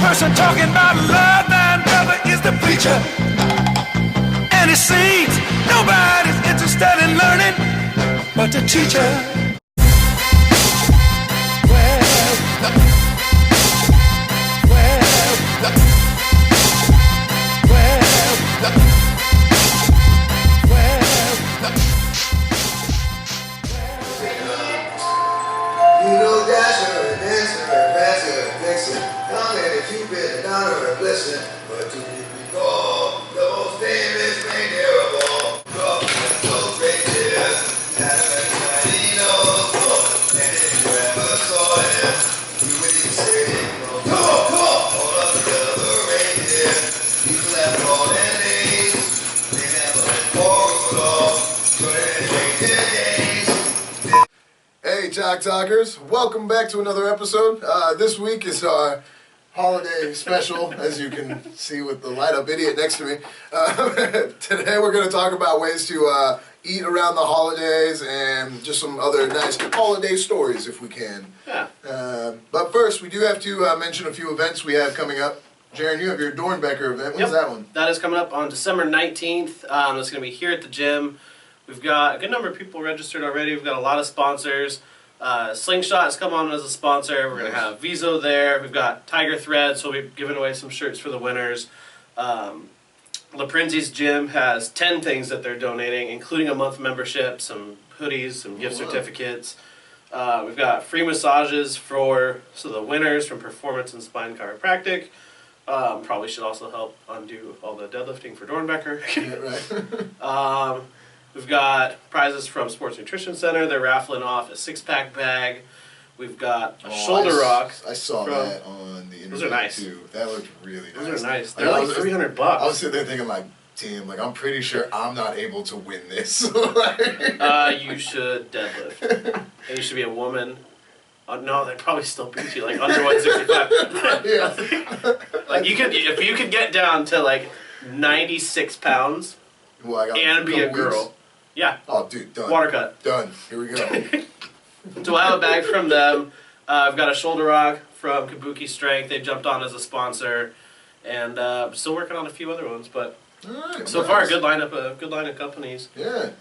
person talking about love, man, brother, is the preacher. And it seems nobody's interested in learning but the teacher. You know Dasher and Dancer and Prancer and Vixen, Comet and Cupid and Donner and Blitzen, but to recall the most famous reindeer of all, those reindeers, Adam and Dino, and if you ever saw him, he would be saying, come on, all of the other reindeer, he's left all their names, they never had quarrels at all, during reindeer days. Hey Talk Talkers, welcome back to another episode. This week is our holiday special, as you can see with the light up idiot next to me. Today we're going to talk about ways to eat around the holidays and just some other nice holiday stories if we can. Yeah. But first, we do have to mention a few events we have coming up. Jeron, you have your Dornbecker event. When's that one? That is coming up on December 19th. It's going to be here at the gym. We've got a good number of people registered already. We've got a lot of sponsors. Slingshot's come on as a sponsor. We're going to have Viso there. We've got Tiger Thread, so we'll be giving away some shirts for the winners. LaPrinzi's Gym has 10 things that they're donating, including a month membership, some hoodies, some gift certificates. We've got free massages for the winners from Performance and Spine Chiropractic. Probably should also help undo all the deadlifting for Dornbecker. Yeah, right. We've got prizes from Sports Nutrition Center. They're raffling off a 6-pack bag. We've got a shoulder rock. I saw that on the internet. Those are nice. Too. That looked really nice. Those are nice. They're like $300. I was sitting there thinking, like, damn, like I'm pretty sure I'm not able to win this. You should deadlift. And you should be a woman. No, they'd probably still beat you, like under 165. Yeah. Like if you could get down to like 96 pounds and be a girl. Weeks. Yeah. Oh, dude, done. Water cut. Done. Here we go. So I have a bag from them. I've got a shoulder rock from Kabuki Strength. They jumped on as a sponsor, and still working on a few other ones. But so far, a good lineup of companies. Yeah.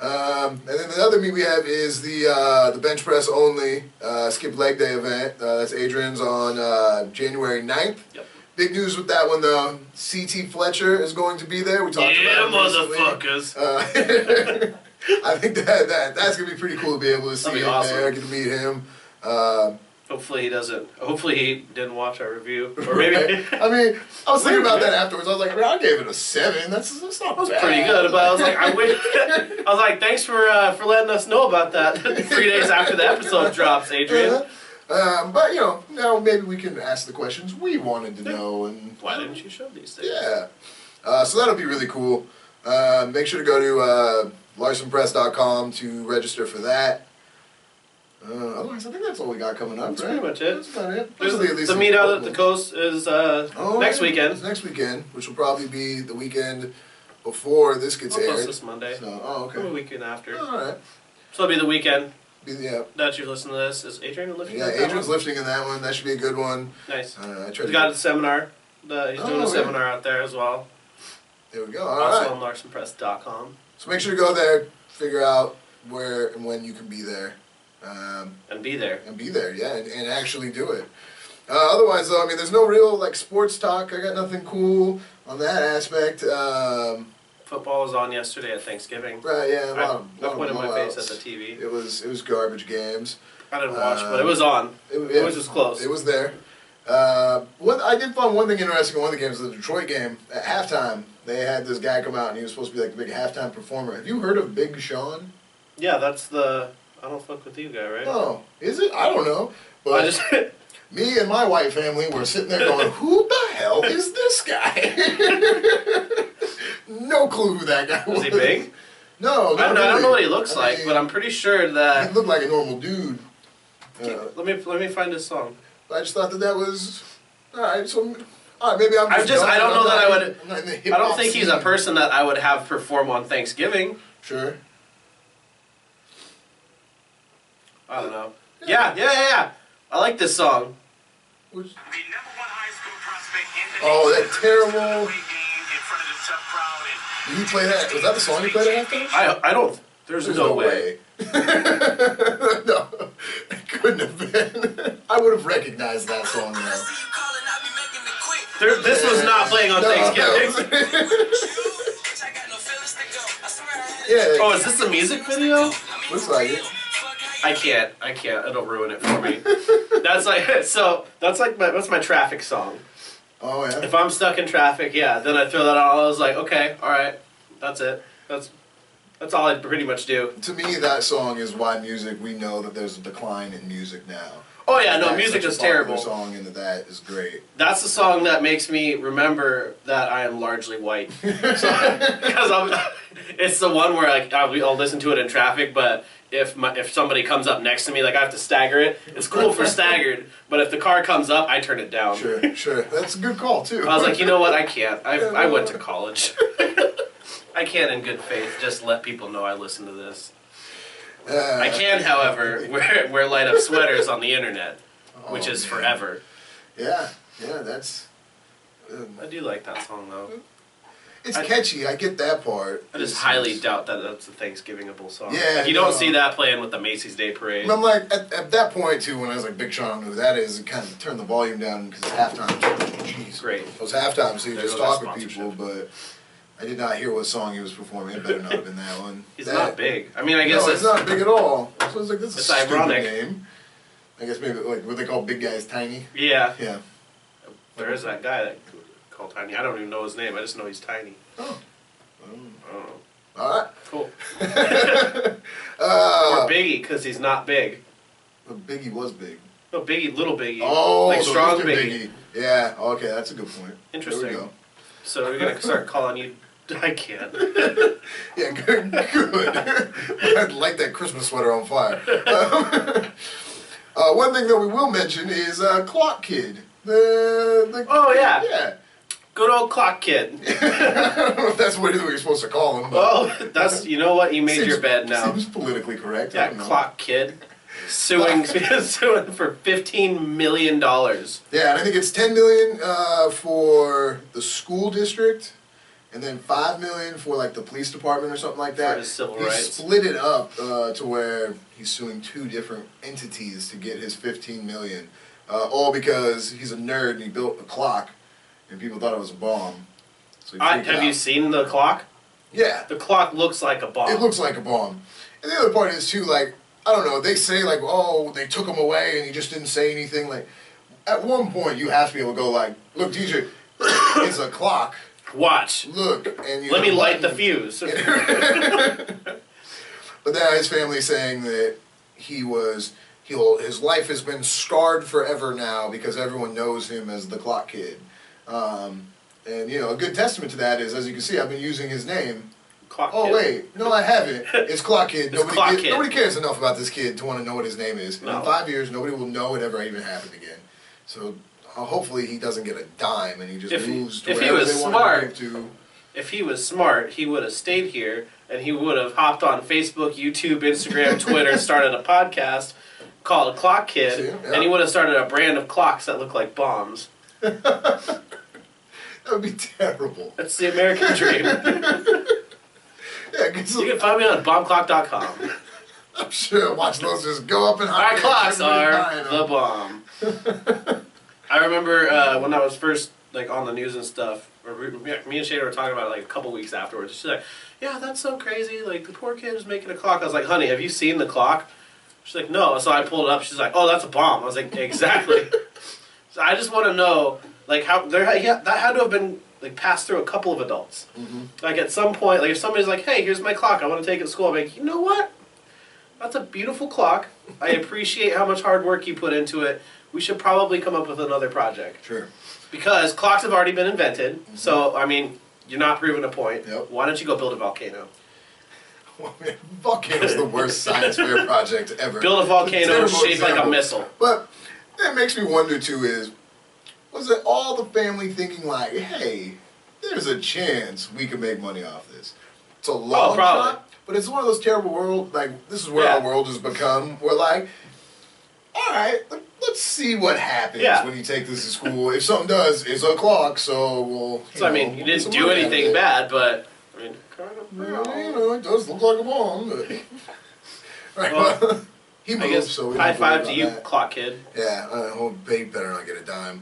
And then the other meet we have is the bench press only skip leg day event. That's Adrian's on January 9th. Yep. Big news with that one though. CT Fletcher is going to be there. We talked about him motherfuckers. I think that's gonna be pretty cool to be able to see him there, get to meet him. Hopefully he doesn't. Hopefully he didn't watch our review, or maybe. I mean, I was thinking about that afterwards. I was like, I gave it a 7. That's not bad. Pretty good, but I was like, I was like, thanks for letting us know about that 3 days after the episode drops, Adrian. But you know, now maybe we can ask the questions we wanted to know. And why didn't you show these things? Yeah. So that'll be really cool. Make sure to go to larsonpress.com to register for that. Otherwise, I think that's all we got coming up. That's pretty much it. That's about it. The meet out at the coast is next weekend. It's next weekend, which will probably be the weekend before this gets aired. This Monday. So, okay. Or a weekend after. All right. So it'll be the weekend. Yeah. That you listen to this. Is Adrian lifting? Yeah, Adrian's lifting in that one. That should be a good one. Nice. He's got a seminar. He's doing a seminar out there as well. There we go. Also on larsonpress.com. So make sure to go there, figure out where and when you can be there. And be there. And be there, yeah, and actually do it. Otherwise, though, I mean, there's no real, like, sports talk. I got nothing cool on that aspect. Football was on yesterday at Thanksgiving. Right, yeah. I pointed my face at the TV. It was garbage games. I didn't watch, but it was on. It was just close. It was there. I did find one thing interesting in one of the games, the Detroit game. At halftime, they had this guy come out, and he was supposed to be like the big halftime performer. Have you heard of Big Sean? Yeah, that's the I Don't Fuck With You guy, right? Oh, is it? I don't know. But me and my white family were sitting there going, who the hell is this guy? No clue who that guy was. Was he big? No, I don't know what he looks like, but I'm pretty sure that he looked like a normal dude. Let me find his song. I just thought that was all right. So, all right, maybe I don't know that I would. I don't think he's a person that I would have perform on Thanksgiving. Sure. I don't know. Yeah. I like this song. Which? The #1 high Oh, that terrible. Did he play that? Was that the song he played at halftime? I don't. There's no way. No, it couldn't have been. I would have recognized that song now. This was not playing on Thanksgiving. Yeah. Oh, is this a music video? Looks like it. I can't. It'll ruin it for me. That's my traffic song. Oh yeah. If I'm stuck in traffic, yeah, then I throw that on. I was like, okay, all right, that's it. That's all I pretty much do. To me, that song is why we know that there's a decline in music now. Oh yeah, no, That's music such a is popular terrible. Song and that is great. That's the song that makes me remember that I am largely white. Because it's the one where like I'll listen to it in traffic, but if somebody comes up next to me, like I have to stagger it. It's cool for staggered, but if the car comes up, I turn it down. Sure. That's a good call too. I was like, you know what? I can't. I went to college. I can't, in good faith, just let people know I listen to this. I can, however, wear light up sweaters on the internet, which is forever. Yeah, that's. I do like that song though. It's catchy. I get that part. I just highly doubt that that's a Thanksgiving-able song. Yeah, like, you don't see that playing with the Macy's Day Parade. And I'm like, at that point too, when I was like, Big Sean, who that is, and kind of turned the volume down because it's halftime. Jeez, Great. It was halftime, so you There just goes talk our with people, but I did not hear what song he was performing. It better not have been that one. He's not big. I mean, I guess no, it's not big at all. So I was like, this is it's a stupid ironic. name. I guess maybe like what they call big guys tiny. Yeah. Yeah. There is that guy that called Tiny. I don't even know his name. I just know he's tiny. Oh. I don't know. All right. Cool. Or Biggie, because he's not big. But Biggie was big. No, Biggie, little Biggie. Oh, like so strong Mr. Biggie. Yeah. Okay, that's a good point. Interesting. There we go. So we're gonna start calling you. I can't. Yeah, good. I'd light that Christmas sweater on fire. One thing that we will mention is Clock Kid. Oh yeah. Yeah. Good old Clock Kid. I don't know if that's what we're supposed to call him. But Well, that's you know what you made your bed now. Seems politically correct. I Yeah, don't know. Clock Kid. Suing for $15 million. Yeah, and I think it's $10 million for the school district, and then $5 million for like the police department or something like that. For his civil he rights. split it up to where he's suing two different entities to get his $15 million, all because he's a nerd and he built a clock, and people thought it was a bomb. So he freaked Have out. you seen the clock? Yeah, The clock looks like a bomb. it looks like a bomb. And the other part is too, like, I don't know, they say like, oh, they took him away and he just didn't say anything. Like, at one point you have to be able to go like, look, DJ, it's a clock. Watch. Look, and you Let me know, light the button. fuse. But now his family's saying that his life has been scarred forever now because everyone knows him as the Clock Kid. And you know, a good testament to that is, as you can see, I've been using his name. Clock Oh Kid. wait, no, I haven't. It's Clock Kid. It's Clock Kid. Nobody cares enough about this kid to want to know what his name is. And No. in 5 years, nobody will know it ever even happened again. So hopefully he doesn't get a dime and he just moves to if he wherever was they smart, want to move to. If he was smart, he would have stayed here and he would have hopped on Facebook, YouTube, Instagram, Twitter, started a podcast called Clock Kid, See? Yeah. and he would have started a brand of clocks that look like bombs. That would be terrible. That's the American dream. Yeah, get some, You can find me on bombclock.com. I'm sure watch those just go up and Our high. clocks are Everybody buying the them. bomb. I remember when I was first like on the news and stuff, or me and Shada were talking about it like a couple weeks afterwards. She's like, "Yeah, that's so crazy. Like the poor kid is making a clock." I was like, "Honey, have you seen the clock?" She's like, "No." So I pulled it up. She's like, "Oh, that's a bomb." I was like, "Exactly." So I just want to know, like, how that had to have been like passed through a couple of adults. Mm-hmm. Like at some point, like if somebody's like, "Hey, here's my clock. I want to take it to school." I'm like, "You know what? That's a beautiful clock. I appreciate how much hard work you put into it. We should probably come up with another project." Sure. Because clocks have already been invented. So, I mean, you're not proving a point. Yep. Why don't you go build a volcano? Well, man, volcano's the worst science fair project ever. Build a volcano Terrible shaped like a example. missile. But that makes me wonder too is, was it all the family thinking like, hey, there's a chance we could make money off this? It's a long probably. shot, but it's one of those terrible world, like, this is where Yeah. our world has become, where like, all right, let's see what happens Yeah. when you take this to school. If something does, it's a clock, so we'll. So I mean, you didn't do anything bad, but I mean, kind of. It does look like a bomb. But... Right, Well, he I moved, guess so we high don't worry five to about you, that. clock kid. Yeah, they better not get a dime.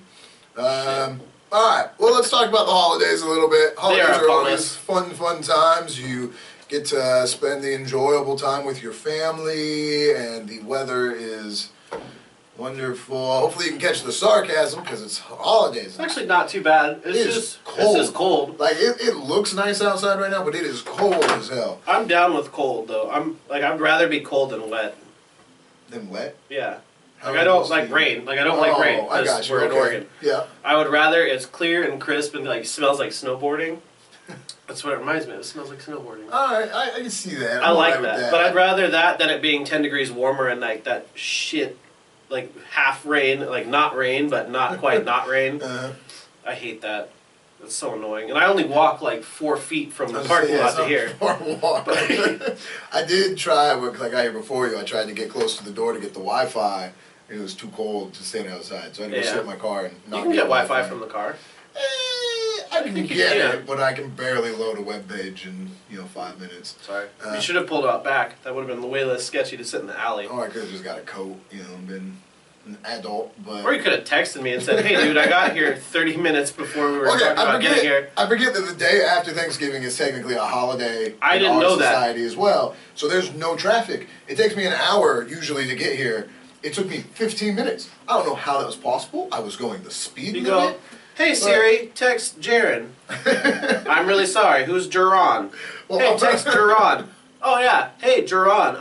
All right, well, let's talk about the holidays a little bit. Holidays are are upon always us. fun times. You get to spend the enjoyable time with your family, and the weather is wonderful. Hopefully, you can catch the sarcasm because it's holidays. It's actually not too bad. It's It is just cold. It's just cold. Like it looks nice outside right now, but it is cold as hell. I'm down with cold though. I'd rather be cold than wet. Then wet. Yeah. How Like I don't does like the- rain. Like I don't like rain I got because you. we're in Okay. Oregon. Yeah. I would rather it's clear and crisp and like smells like snowboarding. That's what it reminds me of. It smells like snowboarding. All right, I can see that. I I'm like alright with that. But I'd rather that than it being 10 degrees warmer and like that shit, like half rain, like not rain, but not quite not rain. I hate that. It's so annoying. And I only walk like 4 feet from the parking lot to here. Far walk. I did try, because I got here before you, I tried to get close to the door to get the Wi-Fi. It was too cold to stand outside, so I had to go sit in my car and not You can get Wi-Fi Wi-Fi from the car. I can think you get can. it, but I can barely load a web page in 5 minutes. Sorry. You should have pulled out back. That would have been way less sketchy to sit in the alley. Or I could have just got a coat, and been an adult. But Or you could have texted me and said, "Hey, dude, I got here 30 minutes before we were talking about getting here." I forget that the day after Thanksgiving is technically a holiday I in didn't our know that. society as well. So there's no traffic. It takes me an hour usually to get here. It took me 15 minutes. I don't know how that was possible. I was going the speed You limit. go, "Hey Siri, text Jeron." I'm really sorry. Who's Jeron? Well, Hey, text Jeron. Oh yeah. Hey Jeron,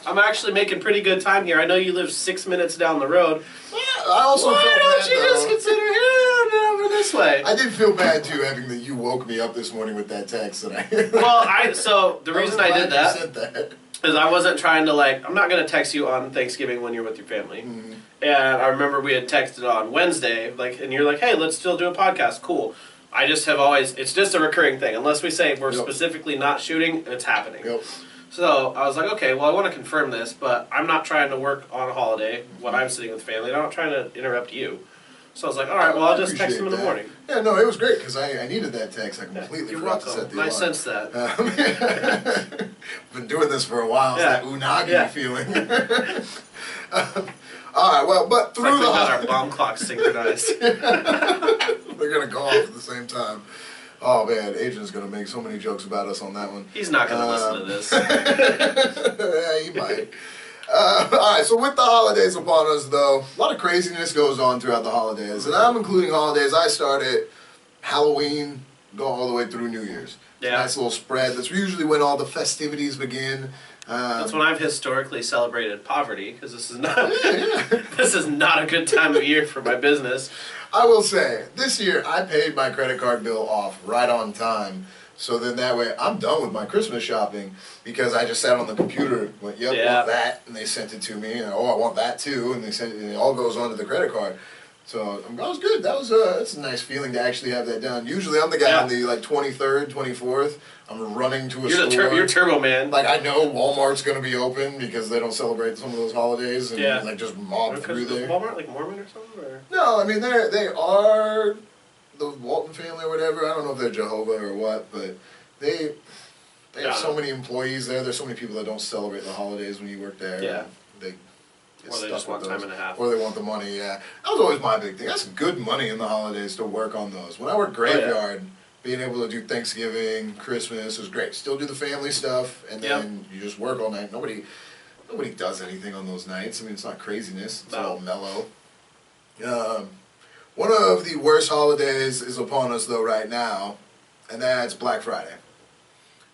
I'm actually making pretty good time here. I know you live 6 minutes down the road. I also Why felt don't bad, you just though. consider heading over this way? I did feel bad too, having that you woke me up this morning with that text that I. Well, so the reason I did You that said that. is I wasn't trying to I'm not gonna text you on Thanksgiving when you're with your family. Mm-hmm. And I remember we had texted on Wednesday, and you're like, "Hey, let's still do a podcast." Cool. I just have always, it's just a recurring thing. Unless we say we're Yep. specifically not shooting, it's happening. Yep. So I was like, okay, well, I want to confirm this, but I'm not trying to work on a holiday when I'm sitting with family. And I'm not trying to interrupt you. So I was like, all right, well, I'll just text him in the morning. Yeah, no, it was great because I needed that text. I completely You're forgot to welcome. set the I alarm. sense that. Been doing this for a while. Yeah. It's that unagi Yeah. feeling. All right, well, but It's through like we the got our bomb clocks synchronized. they're gonna go off at the same time. Oh man, Adrian's gonna make so many jokes about us on that one. He's not going to listen to this. Yeah, he might. All right, so with the holidays upon us, though, a lot of craziness goes on throughout the holidays, and I'm including holidays. I start at Halloween, go all the way through New Year's. It's a Yeah. nice little spread. That's usually when all the festivities begin. That's when I've historically celebrated poverty, because this is not this is not a good time of year for my business. I will say, this year I paid my credit card bill off right on time. So then that way I'm done with my Christmas shopping because I just sat on the computer, went, yep, Yeah. want that, and they sent it to me, and oh, I want that too, and they sent it, and it all goes onto the credit card. So that was good. That was that's a nice feeling to actually have that done. Usually I'm the guy on the 23rd, 24th. I'm running to a store. You're Turbo Man. Like I know Walmart's gonna be open because they don't celebrate some of those holidays, and Yeah. like just mob through Is there. Walmart like Mormon or something? Or? No, I mean they are the Walton family or whatever. I don't know if they're Jehovah or what, but they have so many employees there. There's so many people that don't celebrate the holidays when you work there. Yeah. They get Or they stuck just want with time those. and a half. Or they want the money. Yeah, that was always my big thing. That's good money in the holidays to work on those. When I worked graveyard, being able to do Thanksgiving, Christmas was great. Still do the family stuff, and then you just work all night. Nobody does anything on those nights. I mean, it's not craziness. It's all mellow. One of the worst holidays is upon us though right now, and that's Black Friday.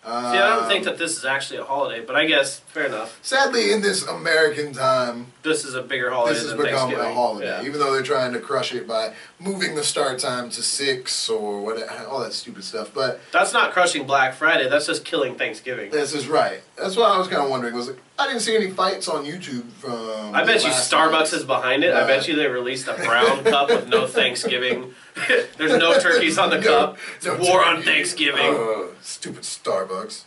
See, I don't think that this is actually a holiday, but I guess fair enough. Sadly, in this American time, This is a bigger holiday this has than become Thanksgiving. a holiday. Yeah. Even though they're trying to crush it by moving the start time to 6 or whatever, all that stupid stuff. But That's not crushing Black Friday. That's just killing Thanksgiving. this is right. That's what I was kind of wondering. I didn't see any fights on YouTube from. I bet you last Starbucks night. is behind it. I bet you they released a brown cup with no Thanksgiving. There's no turkeys on the cup. It's no war on turkey. Thanksgiving. Stupid Starbucks.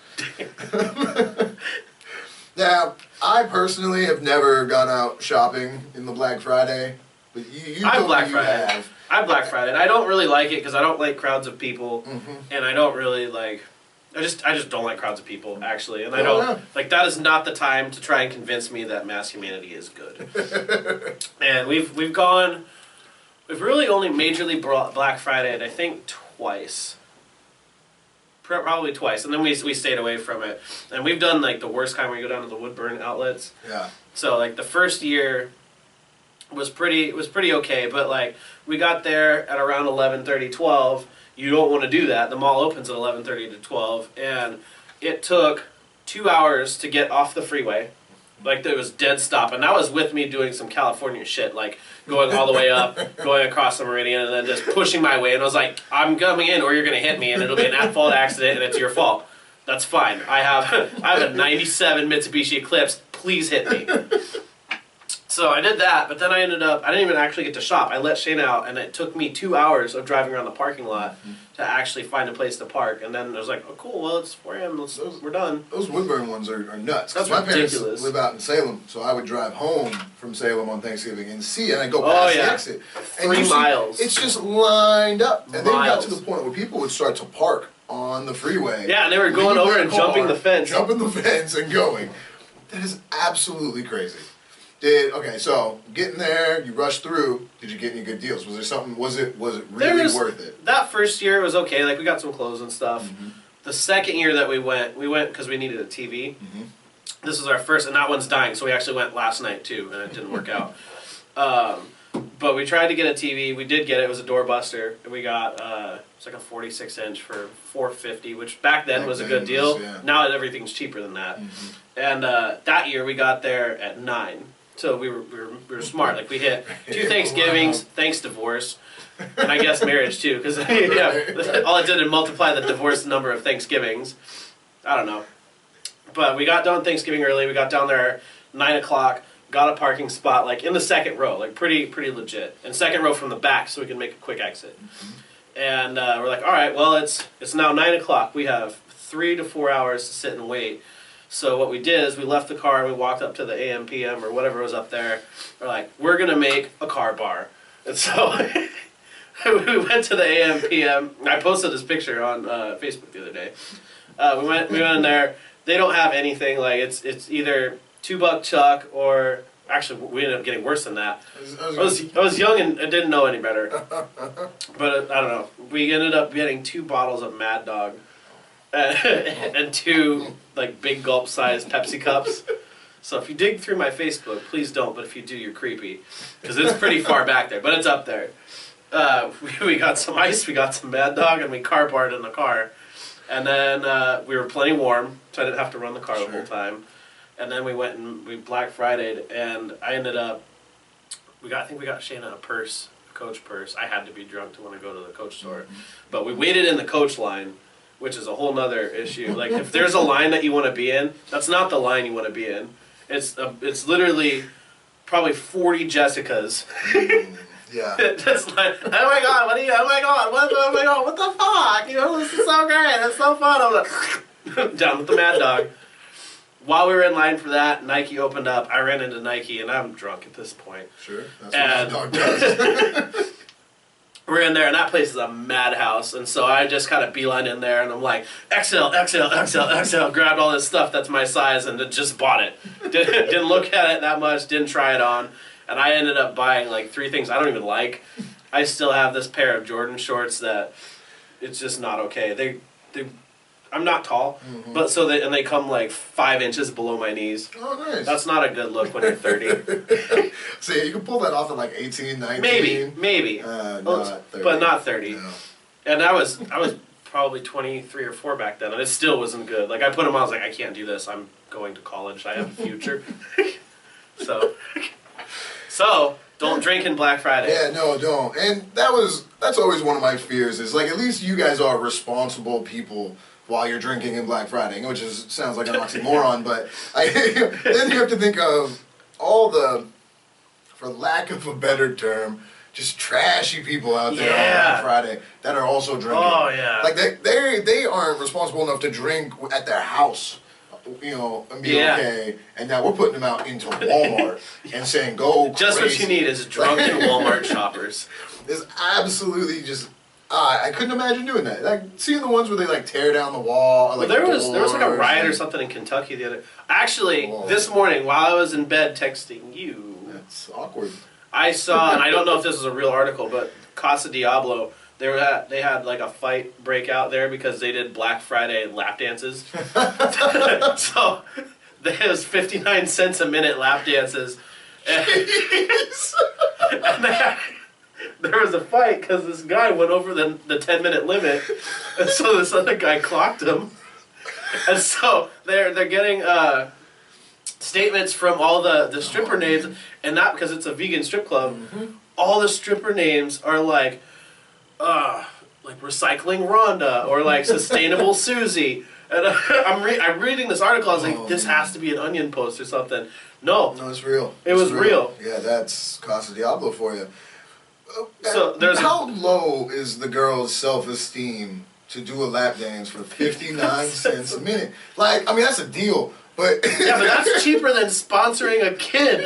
Now, I personally have never gone out shopping in the Black Friday, but you I told Black me you Friday. have. I Black Friday. And I don't really like it because I don't like crowds of people, and I don't really like. I just don't like crowds of people actually, and I don't like that is not the time to try and convince me that mass humanity is good. And we've really only majorly brought Black Friday, I think twice. Probably twice, and then we stayed away from it. And we've done like the worst kind where you go down to the Woodburn outlets. Yeah. So like the first year was pretty okay, but like we got there at around 11:30, 12. You don't want to do that. The mall opens at 11:30 to 12, and it took 2 hours to get off the freeway. Like there was dead stop, and that was with me doing some California shit, like going all the way up, going across the meridian, and then just pushing my way. And I was like, I'm coming in, or you're gonna hit me, and it'll be an at-fault accident, and it's your fault. That's fine. I have a '97 Mitsubishi Eclipse. Please hit me. So I did that, but then I didn't even actually get to shop. I let Shane out, and it took me 2 hours of driving around the parking lot to actually find a place to park. And then I was like, oh, cool, well, it's 4 a.m., we're done. Those Woodburn ones are nuts. 'Cause That's my ridiculous. parents live out in Salem, so I would drive home from Salem on Thanksgiving and I'd go past the exit. And 3 you see, miles. it's just lined up. And then it got to Miles. the point where people would start to park on the freeway. Yeah, and they were going leave over their and jumping the fence. Jumping the fence and going. That is absolutely crazy. Okay, so getting there, you rushed through. Did you get any good deals? Was there something? Was it really worth it? That first year was okay. Like we got some clothes and stuff. The second year that we went because we needed a TV. This was our first, and that one's dying. So we actually went last night too, and it didn't work out. But we tried to get a TV. We did get it. It was a doorbuster, and we got it's like a 46-inch for $450, which back then was a good deal. Yeah. Now everything's cheaper than that. And that year we got there at 9. So we were smart. Like we hit 2 Thanksgivings, thanks divorce, and I guess marriage too, because yeah, all it did is multiply the divorce number of Thanksgivings. I don't know, but we got done Thanksgiving early. We got down there 9 o'clock. Got a parking spot like in the second row, like pretty legit, and second row from the back, so we can make a quick exit. And we're like, all right, well it's now 9 o'clock. We have 3 to 4 hours to sit and wait. So what we did is we left the car and we walked up to the AM PM or whatever was up there. We're like, we're gonna make a car bar. And so we went to the AM PM. I posted this picture on Facebook the other day. We went in there. They don't have anything like it's either $2 chuck or actually we ended up getting worse than that. I was young and I didn't know any better. But I don't know. We ended up getting 2 bottles of Mad Dog. And 2 like big gulp sized Pepsi cups. So if you dig through my Facebook, please don't. But if you do, you're creepy because it's pretty far back there. But it's up there. We got some ice, we got some Mad Dog, and we car barred in the car. And then we were plenty warm, so I didn't have to run the car the whole time. And then we went and we Black Friday'd, and I ended up. I think we got Shayna a purse, a Coach purse. I had to be drunk to want to go to the Coach store, but we waited in the Coach line, which is a whole nother issue. Like if there's a line that you want to be in, that's not the line you want to be in. It's literally probably 40 Jessicas. Yeah. Just like, oh my god, oh my god, what the fuck? You know, this is so great, it's so fun. I'm like, down with the Mad Dog. While we were in line for that, Nike opened up. I ran into Nike, and I'm drunk at this point. Sure, that's what Mad Dog does. We're in there, and that place is a madhouse. And so I just kind of beeline in there, and I'm like, XL, grabbed all this stuff that's my size, and just bought it. Didn't look at it that much, didn't try it on. And I ended up buying like 3 things I don't even like. I still have this pair of Jordan shorts that it's just not okay. I'm not tall, but they come like 5 inches below my knees. Oh, nice. That's not a good look when you're 30. See, you can pull that off at like 18, 19. Maybe. Not 30. But not 30. No. And I was probably 23 or 4 back then, and it still wasn't good. Like I put them on, I was like, I can't do this. I'm going to college. I have a future. So don't drink in Black Friday. Yeah, no, don't. And that's always one of my fears is like at least you guys are responsible people while you're drinking in Black Friday, which sounds like an oxymoron, but then you have to think of all the, for lack of a better term, just trashy people out there on Black Friday that are also drinking. Oh yeah. Like they aren't responsible enough to drink at their house and be okay, and now we're putting them out into Walmart and saying go Just crazy. what you need is drunken Walmart shoppers. It's absolutely just. I couldn't imagine doing that. Like seeing the ones where they like tear down the wall. Or, like, There was like a riot or and- something in Kentucky the other. Actually, Whoa. This morning while I was in bed texting you, That's awkward. I saw, and I don't know if this is a real article, but Casa Diablo, they had like a fight break out there because they did Black Friday lap dances. So there was 59 cents a minute lap dances. And, and there was a fight because this guy went over the 10-minute limit, and so this other guy clocked him. And so they're getting statements from all the stripper names, and not because it's a vegan strip club. All the stripper names are like Recycling Rhonda or like Sustainable Susie. And I'm reading this article. I was like, this has to be an Onion post or something. No, It's real. It was real. Yeah, that's Casa Diablo for you. So there's how low is the girl's self-esteem to do a lap dance for 59 cents a minute? Like, I mean, that's a deal, but yeah, but that's cheaper than sponsoring a kid.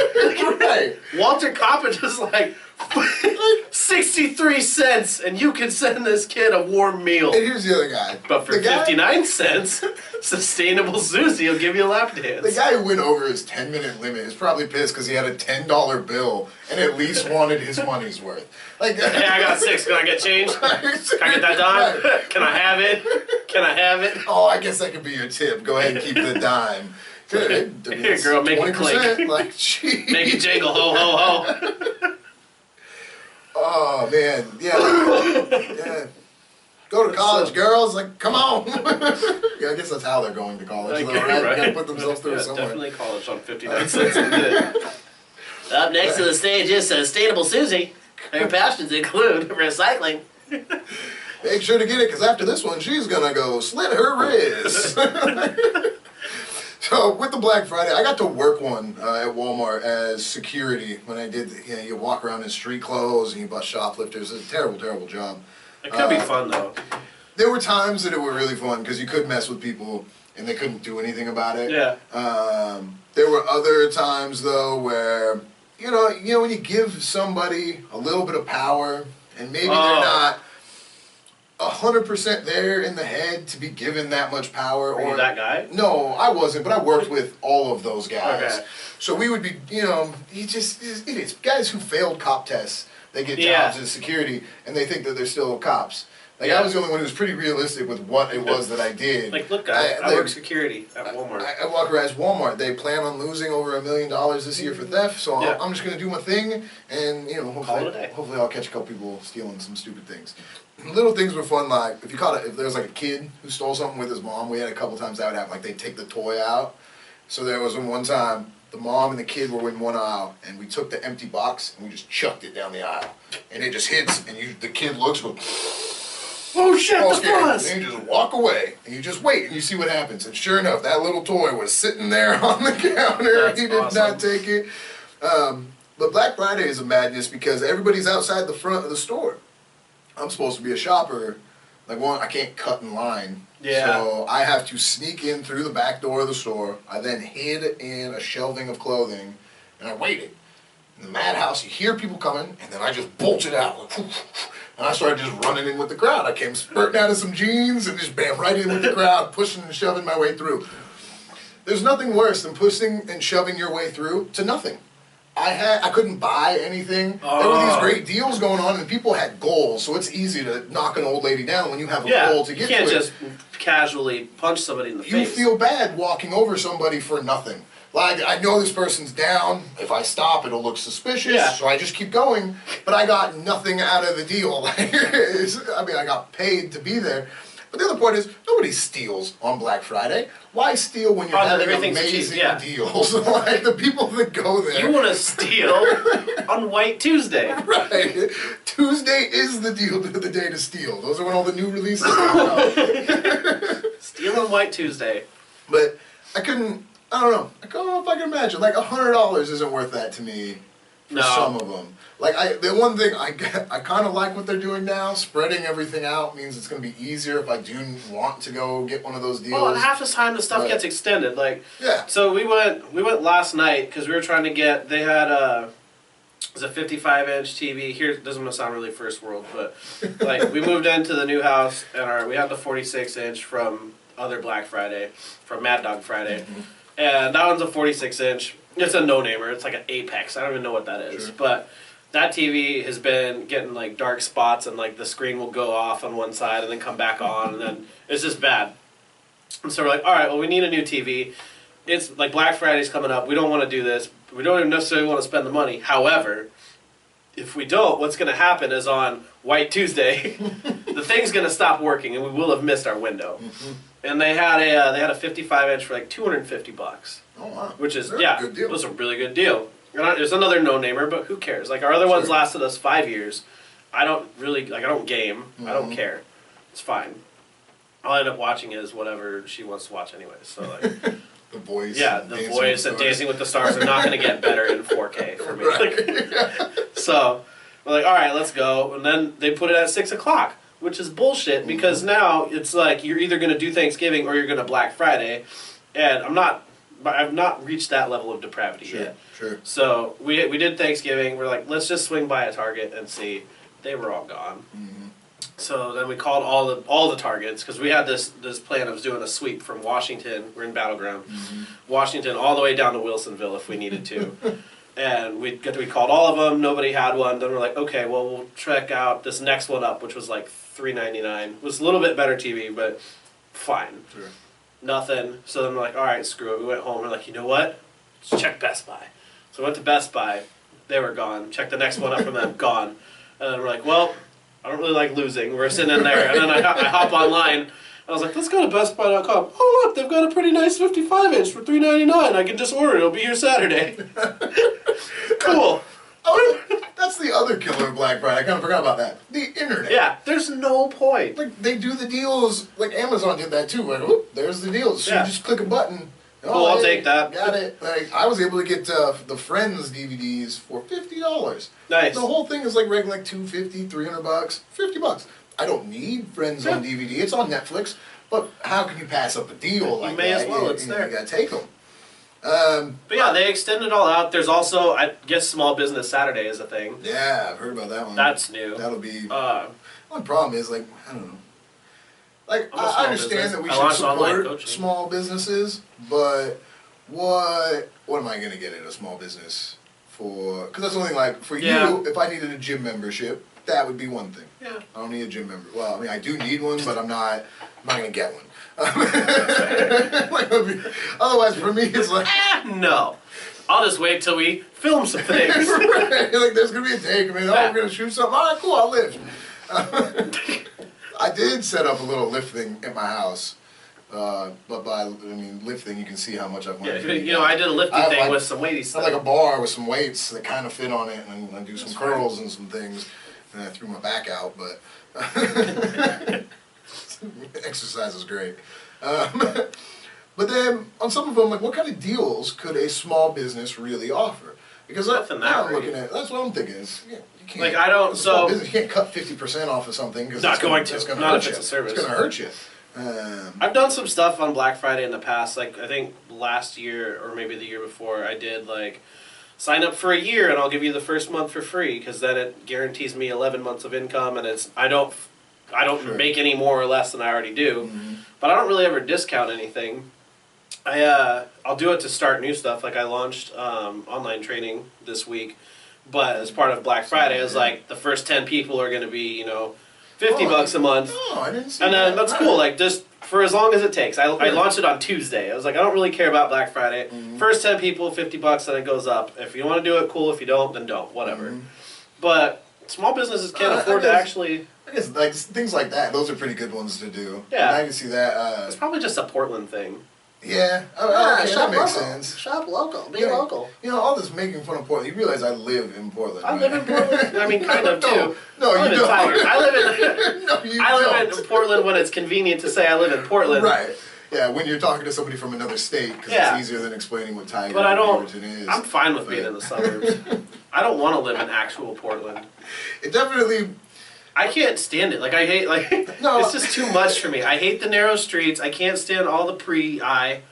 right. Walter Coppin just like 63 cents, and you can send this kid a warm meal. And here's the other guy. But for The guy- 59 cents, Sustainable Susie will give you a lap dance. The guy who went over his 10-minute limit is probably pissed because he had a $10 bill and at least wanted his money's worth. Like, Hey, I got 6. Can I get change? Can I get that dime? Right. Can I have it? Can I have it? Oh, I guess that could be your tip. Go ahead and keep the dime. Good. I mean, Here, girl, make it 20%, click. Like, geez. Make it jingle, ho, ho, ho. Oh, man. Yeah. Yeah. Go to college, girls. Like, come on. Yeah, I guess that's how they're going to college, though, right? They gotta put themselves through it somewhere. Definitely college on 59 cents a minute. Up next to the stage is Sustainable Susie. Her passions include recycling. Make sure to get it, because after this one, she's gonna go slit her wrist. So with the Black Friday, I got to work one at Walmart as security when I did. You walk around in street clothes and you bust shoplifters. It's a terrible, terrible job. It could be fun, though. There were times that it were really fun because you could mess with people and they couldn't do anything about it. Yeah. There were other times though where you know when you give somebody a little bit of power and maybe they're not 100% there in the head to be given that much power. Were you that guy? No, I wasn't, but I worked with all of those guys. Okay. So we would be, idiots. Guys who failed cop tests, they get Yeah. jobs as security, and they think that they're still cops. Like, Yeah. I was the only one who was pretty realistic with what it was that I did. Like, look, guys, I work security at Walmart. I walk around as Walmart. They plan on losing over $1 million this year for theft, so Yeah. I'm just going to do my thing, and, Call it a day. hopefully I'll catch a couple people stealing some stupid things. Little things were fun, like if there was like a kid who stole something with his mom, we had a couple times that would happen. Like they'd take the toy out. So there was one time the mom and the kid were in one aisle, and we took the empty box and we just chucked it down the aisle, and it just hits, and the kid looks, goes, Oh shit, all the scared, bus! and you just walk away, and you just wait, and you see what happens. And sure enough, that little toy was sitting there on the counter. That's He did awesome. not take it. But Black Friday is a madness because everybody's outside the front of the store. I'm supposed to be a shopper. Like, I can't cut in line. Yeah. So I have to sneak in through the back door of the store. I then hid in a shelving of clothing, and I waited. In the madhouse, you hear people coming, and then I just bolted out. Like, and I started just running in with the crowd. I came spurting out of some jeans and just bam, right in with the crowd, pushing and shoving my way through. There's nothing worse than pushing and shoving your way through to nothing. I couldn't buy anything. There were these great deals going on, and people had goals, so it's easy to knock an old lady down when you have a goal to get to it. You can't just casually punch somebody in the You face. feel bad walking over somebody for nothing. Like, I know this person's down. If I stop, it'll look suspicious. Yeah. So I just keep going. But I got nothing out of the deal. I mean, I got paid to be there. But the other part is, nobody steals on Black Friday. Why steal when you're having everything's cheap, amazing yeah. deals? Like, the people that go there. You want to steal on White Tuesday. Right. Tuesday is the day to steal. Those are when all the new releases come out. Steal on White Tuesday. But I don't know if I can imagine. Like, $100 isn't worth that to me for No. some of them. Like the one thing I kind of like what they're doing now. Spreading everything out means it's going to be easier if I do want to go get one of those deals. Well, and half the time the stuff But- gets extended. Like, Yeah. so we went last night because we were trying to get. They had it was a 55-inch TV. Here, this is gonna sound really first world, but like we moved into the new house and we had the 46-inch from other Black Friday, from Mad Dog Friday, and that one's a 46-inch. It's a no-namer. It's like an Apex. I don't even know what that is, Sure. but. That TV has been getting like dark spots and like the screen will go off on one side and then come back on and then it's just bad. And so we're like, all right, well we need a new TV. It's like Black Friday's coming up. We don't want to do this. We don't even necessarily want to spend the money. However, if we don't, what's going to happen is on White Tuesday, the thing's going to stop working and we will have missed our window. And they had a 55-inch for like $250. Oh wow. Which is, That's a yeah, good deal. it was a really good deal. There's another no-namer, but who cares? Like, our other ones Sure. lasted us 5 years. I don't really, like, I don't game. I don't care. It's fine. I'll end up watching is whatever she wants to watch anyway. So, like, The Voice. yeah, and The Dancing Voice with and the Dancing with the Stars are not going to get better in 4K for me. Right. So, we're like, all right, let's go. And then they put it at 6 o'clock, which is bullshit because now it's like you're either going to do Thanksgiving or you're going to Black Friday. And I've not reached that level of depravity Sure. yet. Sure. So we did Thanksgiving. We're like, let's just swing by a Target and see. They were all gone. So then we called all the Targets because we had this plan of doing a sweep from Washington. We're in Battleground, Washington, all the way down to Wilsonville if we needed to. And we called all of them. Nobody had one. Then we're like, okay, well we'll check out this next one up, which was like $3.99. It was a little bit better TV, but fine. Sure. Nothing. So then we're like, all right, screw it. We went home. We're like, you know what? Let's check Best Buy. So we went to Best Buy. They were gone. Checked the next one up from them. Gone. And then we're like, well, I don't really like losing. We're sitting in there. And then I hop online. And I was like, let's go to bestbuy.com. Oh, look, they've got a pretty nice 55-inch for $3.99. I can just order it. It'll be here Saturday. Cool. Oh, that's the other killer of Black Friday. I kind of forgot about that. The internet. Yeah, there's no point. Like, they do the deals, like Amazon did that too. Like, whoop, there's the deals. So Yeah. you just click a button. Cool, I'll take that. Got it. Like, I was able to get the Friends DVDs for $50. Nice. The whole thing is like regular, like $250, $300, $50. I don't need Friends on DVD. It's on Netflix. But how can you pass up a deal like that? may as well, it's there. You gotta take them. But yeah, they extend it all out. There's also, I guess, Small Business Saturday is a thing. Yeah, I've heard about that one. That's new. That'll be. One problem is, like, I don't know. Like, I'm a I small understand business. that we I should launched online support coaching. small businesses, but what am I going to get at a small business for? Because that's the only thing, like, for Yeah. you, if I needed a gym membership, that would be one thing. Yeah. I don't need a gym member. Well, I mean, I do need one, but I'm not going to get one. Like, otherwise, for me, it's like... No. I'll just wait till we film some things. Right, like, there's going to be a take. I mean, Yeah. we're going to shoot something. All right, cool, I'll lift. I did set up a little lift thing at my house. But by, lift thing, you can see how much I've Yeah, learned. you know, I did a lifting I thing like- with some weighty I stuff. have like a bar with some weights that kind of fit on it, and I do some curls and some things. And I threw my back out, but exercise is great. But then on some of them, like, what kind of deals could a small business really offer? Because Nothing that I'm great. looking at. That's what I'm thinking. Is you can't. Like, I don't- as a small so- business, you can't cut 50% off of something because Not it's going to. It's gonna Not hurt if you. it's a service. It's going to hurt you. I've done some stuff on Black Friday in the past. Like, I think last year or maybe the year before, I did like sign up for a year and I'll give you the first month for free because then it guarantees me 11 months of income and I don't Sure. make any more or less than I already do. But I don't really ever discount anything. I'll do it to start new stuff. Like I launched online training this week, but as part of Black Friday, I was like the first 10 people are going to be, $50 a month. Oh, I didn't see And then that's Right. cool, like just for as long as it takes. I launched it on Tuesday. I was like, I don't really care about Black Friday. First 10 people, $50, then it goes up. If you want to do it, cool. If you don't, then don't. Whatever. But small businesses can't I afford to guess- actually. I guess like things like that. Those are pretty good ones to do. Yeah. And I can see that. It's probably just a Portland thing. Yeah. Okay, that makes sense. Shop local. Be Yeah. local. You know, all this making fun of Portland. You realize I live in Portland. I right? live in Portland. I mean, kind of too. No, I live you in don't. Tigard. I live in. No, you I live don't. in Portland when it's convenient to say I live in Portland. Right. Yeah, when you're talking to somebody from another state, because Yeah. it's easier than explaining what Tiger But I don't. Beaverton is. I'm fine with But being in the suburbs. I don't want to live in actual Portland. It definitely. I can't stand it. Like I hate No. it's just too much for me. I hate the narrow streets. I can't stand all the pre-I.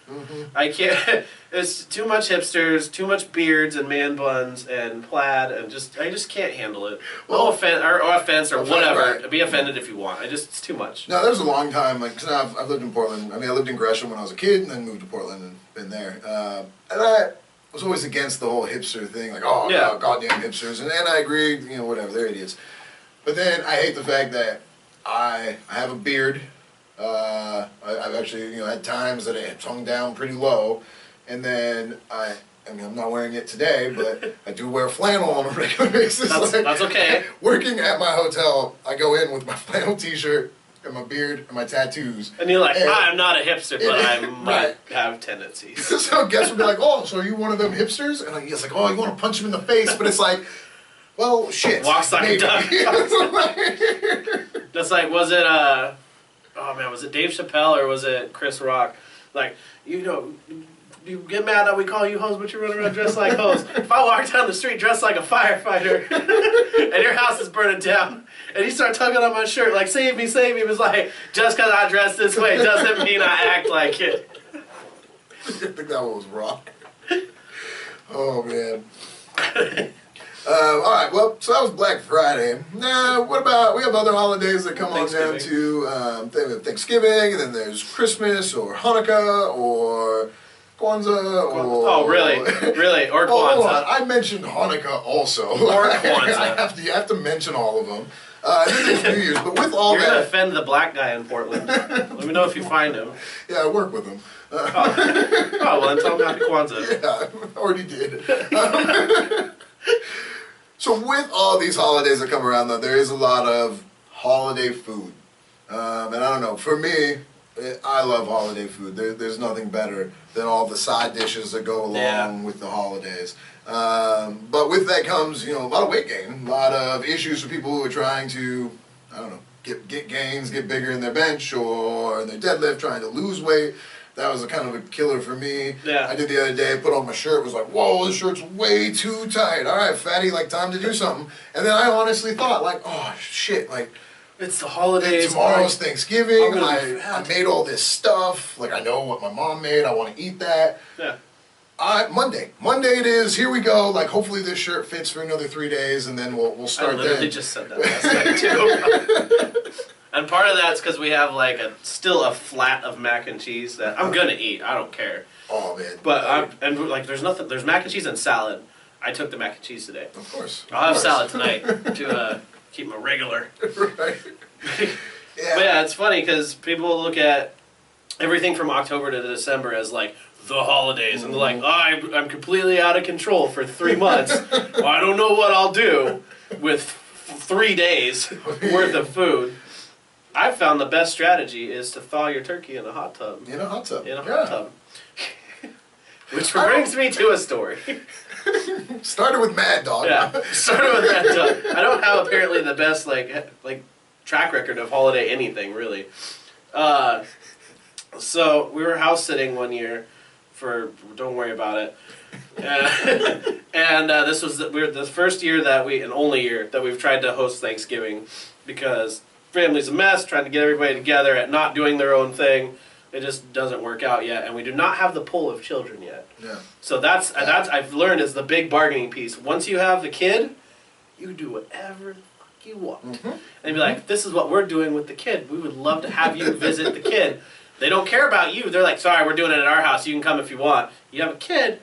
I can't. It's too much hipsters, too much beards and man buns and plaid, and I just can't handle it. Well, No offense or whatever. right. Be offended if you want. It's too much. No, there was a long time, like, cause I've lived in Portland. I mean, I lived in Gresham when I was a kid, and then moved to Portland and been there. And I was always against the whole hipster thing, like, oh, Yeah. no, goddamn hipsters. And then I agreed, you know, whatever, they're idiots. But then I hate the fact that I have a beard. I've actually, you know, had times that it hung down pretty low, and then I mean, I'm not wearing it today, but I do wear flannel on a regular basis. That's okay. Working at my hotel, I go in with my flannel T-shirt and my beard and my tattoos. And you're like, And- I'm not a hipster, but I might Right. have tendencies. So guests would be like, "Oh, so are you one of them hipsters?" And he's like, "Oh, you want to punch him in the face?" But it's like, well, shit. Walks like a maybe. duck. That's like, was it was it Dave Chappelle or was it Chris Rock? Like, you know, you get mad that we call you hoes, but you run around dressed like hoes. If I walk down the street dressed like a firefighter and your house is burning down and you start tugging on my shirt like, save me, it was like, just because I dress this way doesn't mean I act like it. I think that one was wrong. Oh, man. All right, well, so that was Black Friday. Now, what about, we have other holidays that come on down to Thanksgiving, and then there's Christmas, or Hanukkah, or Kwanzaa, or... Oh, really? Really? Or Oh, hold on. Kwanzaa? I mentioned Hanukkah also. Or Kwanzaa. You have to mention all of them. Then there's New Year's, but with all You're going to that... offend the black guy in Portland. Let me know if you find him. Yeah, I work with him. Oh, well, then tell him happy Kwanzaa. Yeah, I already did. So with all these holidays that come around, though, there is a lot of holiday food. And I don't know, for me, I love holiday food. There's nothing better than all the side dishes that go along with the holidays. But with that comes, you know, a lot of weight gain, a lot of issues for people who are trying to, I don't know, get gains, get bigger in their bench or in their deadlift, trying to lose weight. That was a kind of a killer for me. Yeah. I did the other day, put on my shirt, was like, whoa, this shirt's way too tight. All right, fatty, like, time to do something. And then I honestly thought, like, oh, shit, like, It's the holidays. tomorrow's Mike. Thanksgiving. I'm gonna be I fat. made all this stuff. Like, I know what my mom made. I want to eat that. Yeah. Monday it is. Here we go. Like, hopefully this shirt fits for another 3 days, and then we'll I start literally then. just said that last night too. And part of that's because we have like still a flat of mac and cheese that I'm gonna eat. I don't care. Oh, man. But there's mac and cheese and salad. I took the mac and cheese today. Of course. I'll have salad tonight to keep my regular. Right. But yeah, it's funny because people look at everything from October to December as like the holidays, and they're like, I'm completely out of control for 3 months. Well, I don't know what I'll do with 3 days worth of food. I've found the best strategy is to thaw your turkey in a hot tub. In a hot tub. In a hot tub. Which brings me to a story. Started with Mad Dog. Yeah, started with that tub. I don't have apparently the best like track record of holiday anything really. So we were house sitting one year for don't worry about it. And this was the first year and only year that we've tried to host Thanksgiving because family's a mess, trying to get everybody together at not doing their own thing. It just doesn't work out yet, and we do not have the pull of children yet. Yeah. So that's I've learned is the big bargaining piece. Once you have the kid, you do whatever the fuck you want. And be like, this is what we're doing with the kid. We would love to have you visit the kid. They don't care about you. They're like, sorry, we're doing it at our house. You can come if you want. You have a kid,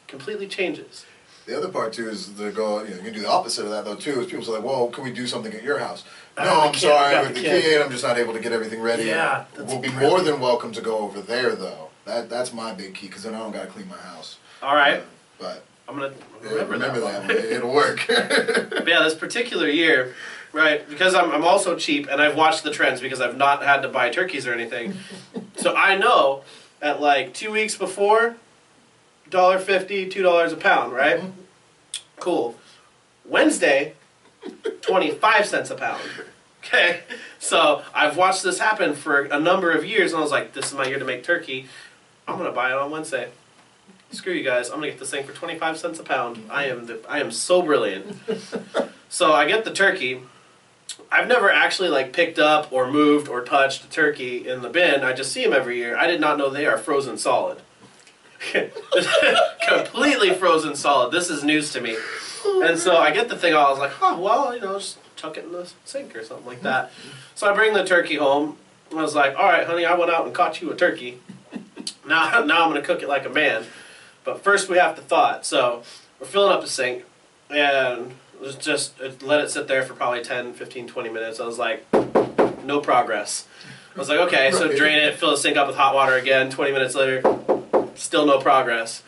completely changes. The other part too is you can do the opposite of that though too. Is people say like, "Well, can we do something at your house?" No, I I'm can't, sorry I got with the the kid. kid. I'm just not able to get everything ready. Yeah, that's we'll be brilliant. more than welcome to go over there though. That's my big key because then I don't gotta clean my house. All right, But I'm gonna yeah, remember that. one. It'll work. But yeah, this particular year, right, because I'm also cheap and I've watched the trends because I've not had to buy turkeys or anything. So I know at like 2 weeks before, $1.50, $2 a pound, right? Cool. Wednesday, 25 cents a pound. Okay, so I've watched this happen for a number of years, and I was like, this is my year to make turkey. I'm gonna buy it on Wednesday. Screw you guys, I'm gonna get this thing for 25 cents a pound. I am so brilliant. So I get the turkey. I've never actually like picked up or moved or touched a turkey in the bin. I just see them every year. I did not know they are frozen solid. Completely frozen solid. This is news to me. And so I get the thing, I was like, oh, well, just chuck it in the sink or something like that. So I bring the turkey home. I was like, all right, honey, I went out and caught you a turkey. Now I'm going to cook it like a man. But first we have to thaw it. So we're filling up the sink, and let it sit there for probably 10, 15, 20 minutes. I was like, no progress. I was like, okay, so drain it, fill the sink up with hot water again. 20 minutes later, still no progress.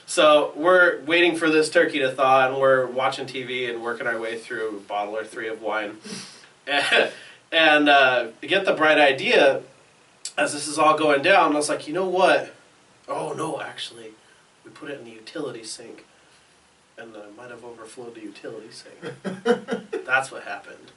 So we're waiting for this turkey to thaw, and we're watching TV and working our way through a bottle or 3 of wine. And get the bright idea as this is all going down. I was like, you know what? Oh, no, actually, we put it in the utility sink, and I might have overflowed the utility sink. That's what happened.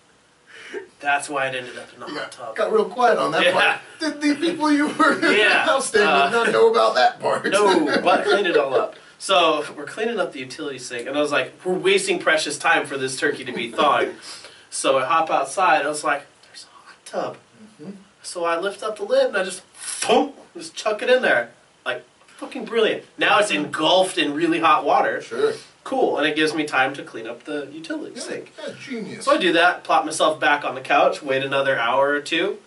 That's why it ended up in the hot tub. Got real quiet on that part. Did the people you were in the house staying with not know about that part? No, but cleaned it all up. So we're cleaning up the utility sink, and I was like, we're wasting precious time for this turkey to be thawing. So I hop outside, I was like, there's a hot tub. So I lift up the lid, and I just chuck it in there. Like, fucking brilliant. Now it's engulfed in really hot water. Sure. Cool, and it gives me time to clean up the utility sink. Yeah, genius. So I do that, plop myself back on the couch, wait another hour or two,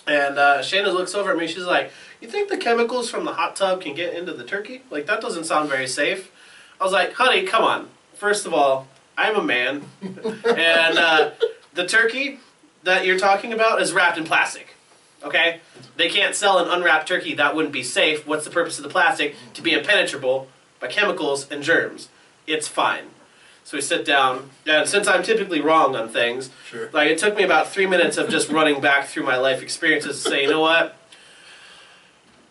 and Shayna looks over at me, she's like, you think the chemicals from the hot tub can get into the turkey? Like, that doesn't sound very safe. I was like, honey, come on. First of all, I'm a man, and the turkey that you're talking about is wrapped in plastic, okay? They can't sell an unwrapped turkey, that wouldn't be safe. What's the purpose of the plastic? To be impenetrable by chemicals and germs. It's fine. So we sit down, and since I'm typically wrong on things, like it took me about 3 minutes of just running back through my life experiences to say, you know what?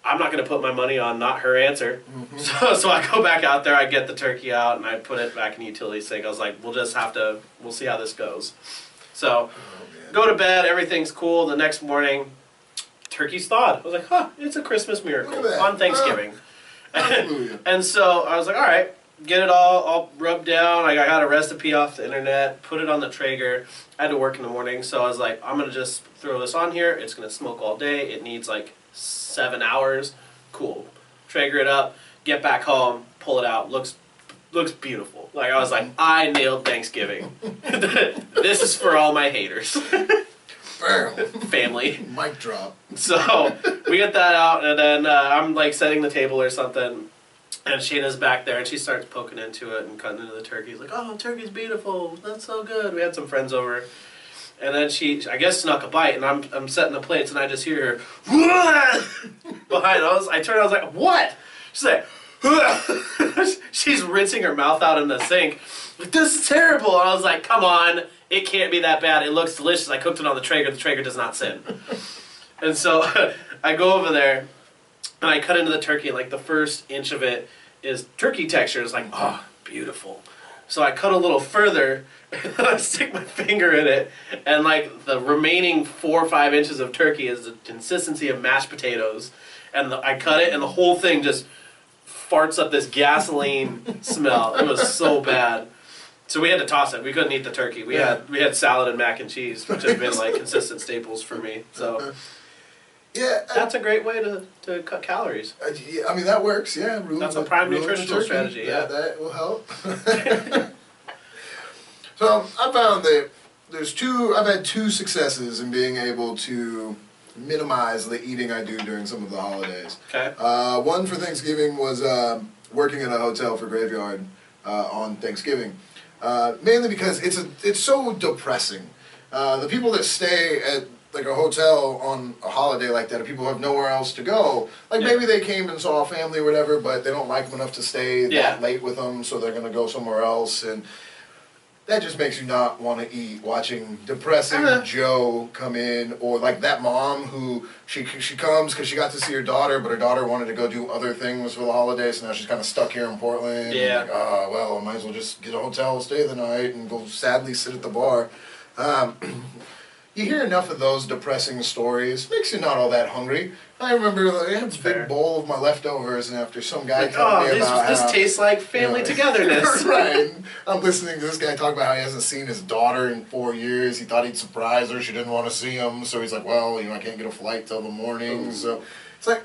I'm not going to put my money on not her answer. So I go back out there, I get the turkey out, and I put it back in the utility sink. I was like, we'll see how this goes. So go to bed, everything's cool. The next morning, turkey's thawed. I was like, it's a Christmas miracle on Thanksgiving. And so I was like, all right. Get it all rubbed down. I got a recipe off the internet, put it on the Traeger. I had to work in the morning, so I was like, I'm going to just throw this on here. It's going to smoke all day. It needs like 7 hours. Cool. Traeger it up, get back home, pull it out. Looks beautiful. Like, I was like, I nailed Thanksgiving. This is for all my haters. Family. Mic drop. So we get that out, and then I'm like setting the table or something. And Shayna's back there, and she starts poking into it and cutting into the turkey. She's like, oh, turkey's beautiful. That's so good. We had some friends over. And then she, I guess, snuck a bite, and I'm setting the plates, and I just hear her behind. I turned, I was like, what? She's like, she's rinsing her mouth out in the sink. Like, this is terrible. And I was like, come on. It can't be that bad. It looks delicious. I cooked it on the Traeger. The Traeger does not sin. And so I go over there. And I cut into the turkey, and like the first inch of it is turkey texture. It's like, oh, beautiful. So I cut a little further, and I stick my finger in it, and like the remaining 4 or 5 inches of turkey is the consistency of mashed potatoes. And I cut it, and the whole thing just farts up this gasoline smell. It was so bad. So we had to toss it. We couldn't eat the turkey. We had salad and mac and cheese, which have been like consistent staples for me. So. Yeah, that's a great way to cut calories. Yeah, I mean, that works, yeah. That's a prime nutritional strategy, yeah. That will help. So I found that I've had 2 successes in being able to minimize the eating I do during some of the holidays. Okay. One for Thanksgiving was working in a hotel for graveyard on Thanksgiving. Mainly because it's so depressing. The people that stay at like a hotel on a holiday like that, if people have nowhere else to go, like maybe they came and saw a family or whatever, but they don't like them enough to stay that late with them, so they're going to go somewhere else, and that just makes you not want to eat, watching depressing Joe come in, or like that mom who, she comes because she got to see her daughter, but her daughter wanted to go do other things for the holidays, so now she's kind of stuck here in Portland. Yeah. And like, well, I might as well just get a hotel, stay the night, and go sadly sit at the bar. you hear enough of those depressing stories, makes you not all that hungry. I remember I had this big bowl of my leftovers, and after some guy Like, told me this, about this how, tastes like family togetherness. right. I'm listening to this guy talk about how he hasn't seen his daughter in 4 years. He thought he'd surprise her. She didn't want to see him, so he's like, well, I can't get a flight till the morning. Ooh. So it's like,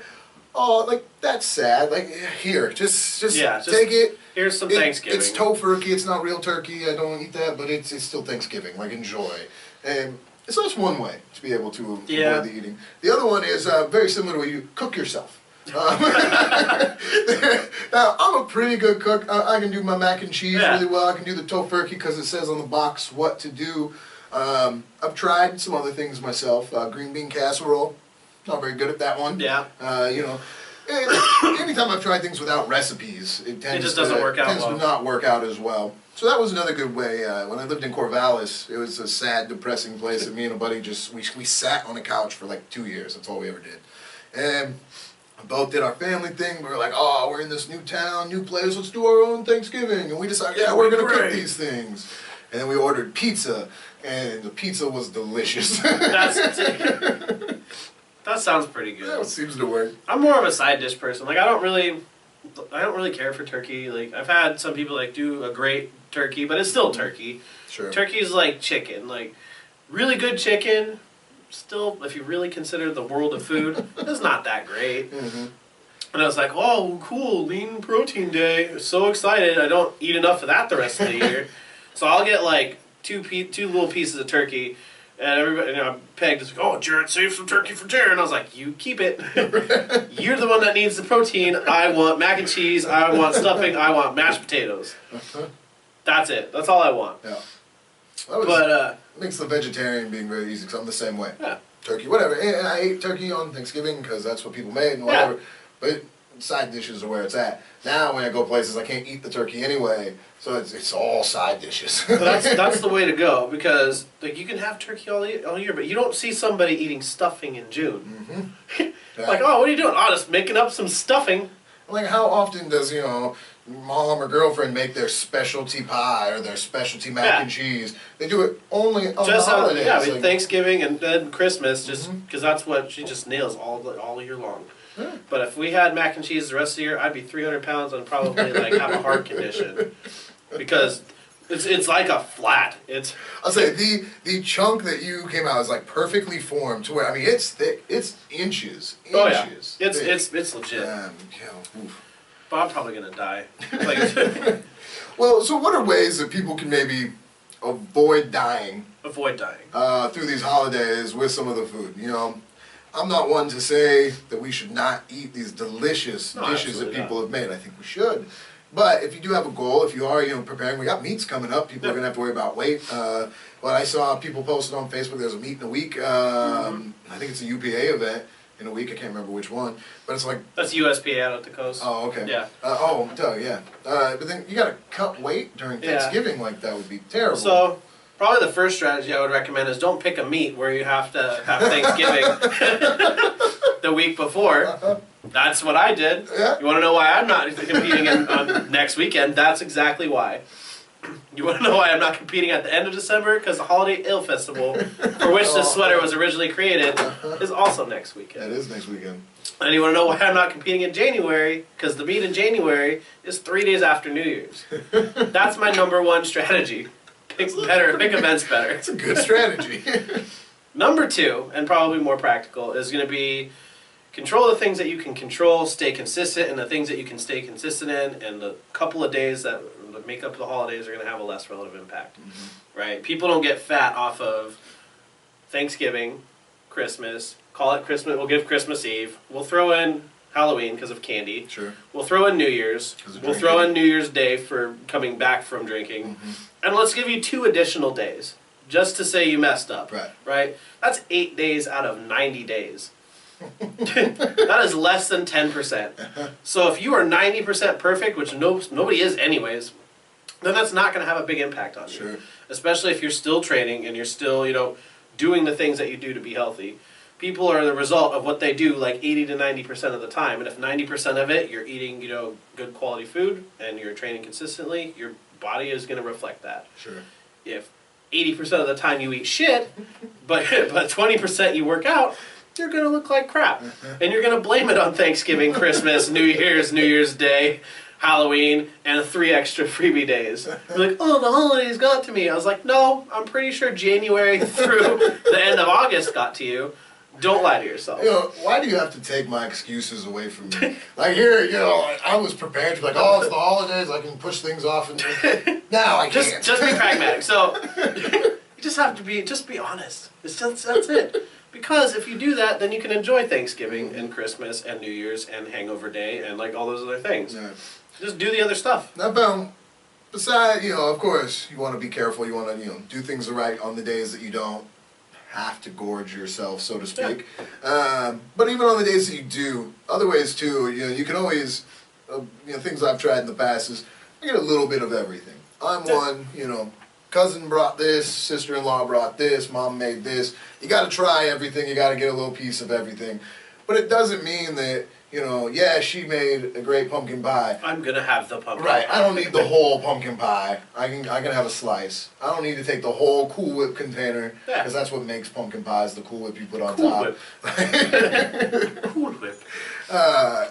oh, like that's sad. Like here, just Yeah, just take it. Here's some Thanksgiving. It's tofurkey. It's not real turkey. I don't eat that, but it's still Thanksgiving. Like enjoy. And so that's one way to be able to avoid the eating. The other one is very similar to what you cook yourself. Now, I'm a pretty good cook. I can do my mac and cheese really well. I can do the tofurkey because it says on the box what to do. I've tried some other things myself. Green bean casserole. Not very good at that one. Yeah. Anytime I've tried things without recipes, it just doesn't work out tends well. to not work out as well. So that was another good way. When I lived in Corvallis, it was a sad, depressing place, and me and a buddy we sat on a couch for like 2 years. That's all we ever did. And we both did our family thing. We were like, oh, we're in this new town, new place, let's do our own Thanksgiving. And we decided, yeah, we're going to cook these things. And then we ordered pizza, and the pizza was delicious. That sounds pretty good. That seems to work. I'm more of a side dish person. Like I don't really care for turkey. Like I've had some people like do a great turkey, but it's still turkey. Sure. Turkey's like chicken. Like really good chicken. Still, if you really consider the world of food, it's not that great. Mm-hmm. And I was like, oh, cool, lean protein day. So excited. I don't eat enough of that the rest of the year. So I'll get like two little pieces of turkey. And everybody, Peg just like, oh, Jared, save some turkey for Jared. And I was like, you keep it. You're the one that needs the protein. I want mac and cheese. I want stuffing. I want mashed potatoes. That's it. That's all I want. Yeah. Makes the vegetarian being very easy because I'm the same way. Yeah. Turkey, whatever. And I ate turkey on Thanksgiving because that's what people made and whatever. Yeah. But side dishes are where it's at. Now when I go places, I can't eat the turkey anyway, so it's all side dishes. That's the way to go because like you can have turkey all year, but you don't see somebody eating stuffing in June. Mm-hmm. Yeah. Like, oh, what are you doing? Oh, just making up some stuffing. Like how often does mom or girlfriend make their specialty pie or their specialty mac and cheese? They do it only on the holidays. Like, Thanksgiving and then Christmas, just because that's what she just nails all year long. Yeah. But if we had mac and cheese the rest of the year, I'd be 300 pounds and probably like have a heart condition because it's like a flat. I'll say the chunk that you came out is like perfectly formed to where it's thick. It's inches. Oh yeah, thick. it's legit. But I'm probably gonna die. Well, so what are ways that people can maybe avoid dying? Through these holidays with some of the food. I'm not one to say that we should not eat these delicious dishes that people have made. I think we should. But if you do have a goal, if you are preparing, we got meets coming up. People are going to have to worry about weight. But I saw people posted on Facebook, there's a meet in a week. I think it's a UPA event in a week. I can't remember which one. But it's like... That's USPA out at the coast. Oh, okay. Yeah. Yeah. But then you got to cut weight during Thanksgiving. Like, that would be terrible. So... Probably the first strategy I would recommend is don't pick a meet where you have to have Thanksgiving the week before. That's what I did. Yeah. You want to know why I'm not competing on next weekend? That's exactly why. You want to know why I'm not competing at the end of December? Because the Holiday Ale Festival, for which this sweater was originally created, is also next weekend. That is next weekend. And you want to know why I'm not competing in January? Because the meet in January is 3 days after New Year's. That's my number one strategy. Make events better. It's a good strategy. Number 2, and probably more practical, is going to be control the things that you can control, stay consistent in the things that you can stay consistent in, and the couple of days that make up the holidays are going to have a less relative impact. Right? People don't get fat off of Thanksgiving, Christmas, call it Christmas, we'll give Christmas Eve, we'll throw in Halloween because of candy. Sure. We'll throw in New Year's. We'll throw in New Year's Day for coming back from drinking. And let's give you 2 additional days, just to say you messed up. Right? That's 8 days out of 90 days. That is less than 10%. So if you are 90% perfect, which nobody is anyways, then that's not going to have a big impact on you. Especially if you're still training and you're still, doing the things that you do to be healthy. People are the result of what they do like 80 to 90% of the time. And if 90% of it, you're eating, good quality food and you're training consistently, your body is going to reflect that. Sure. If 80% of the time you eat shit, but 20% you work out, you're gonna look like crap. And you're gonna blame it on Thanksgiving, Christmas, New Year's Day, Halloween, and 3 extra freebie days. You're like, oh, the holidays got to me. I was like, no, I'm pretty sure January through the end of August got to you. Don't lie to yourself. You know, why do you have to take my excuses away from me? Like here, you know, I was prepared to be like, oh, it's the holidays, I can push things off, and now I can't. Just be pragmatic. So you just have to be honest. That's it. Because if you do that, then you can enjoy Thanksgiving and Christmas and New Year's and Hangover Day and like all those other things. Yeah. Just do the other stuff. Now, besides, you know, of course, you want to be careful. You want to, you know, do things right on the days that you don't have to gorge yourself, so to speak. Yeah. But even on the days that you do, other ways too, you know, you can always, you know, things I've tried in the past is I get a little bit of everything. I'm one, you know, cousin brought this, sister-in-law brought this, mom made this. You got to try everything. You got to get a little piece of everything. But it doesn't mean that, you know, yeah, she made a great pumpkin pie. I'm gonna have the pumpkin Right, pie. I don't need the whole pumpkin pie. I can have a slice. I don't need to take the whole Cool Whip container, because that's what makes pumpkin pies, the Cool Whip you put on top. Whip. Cool Whip.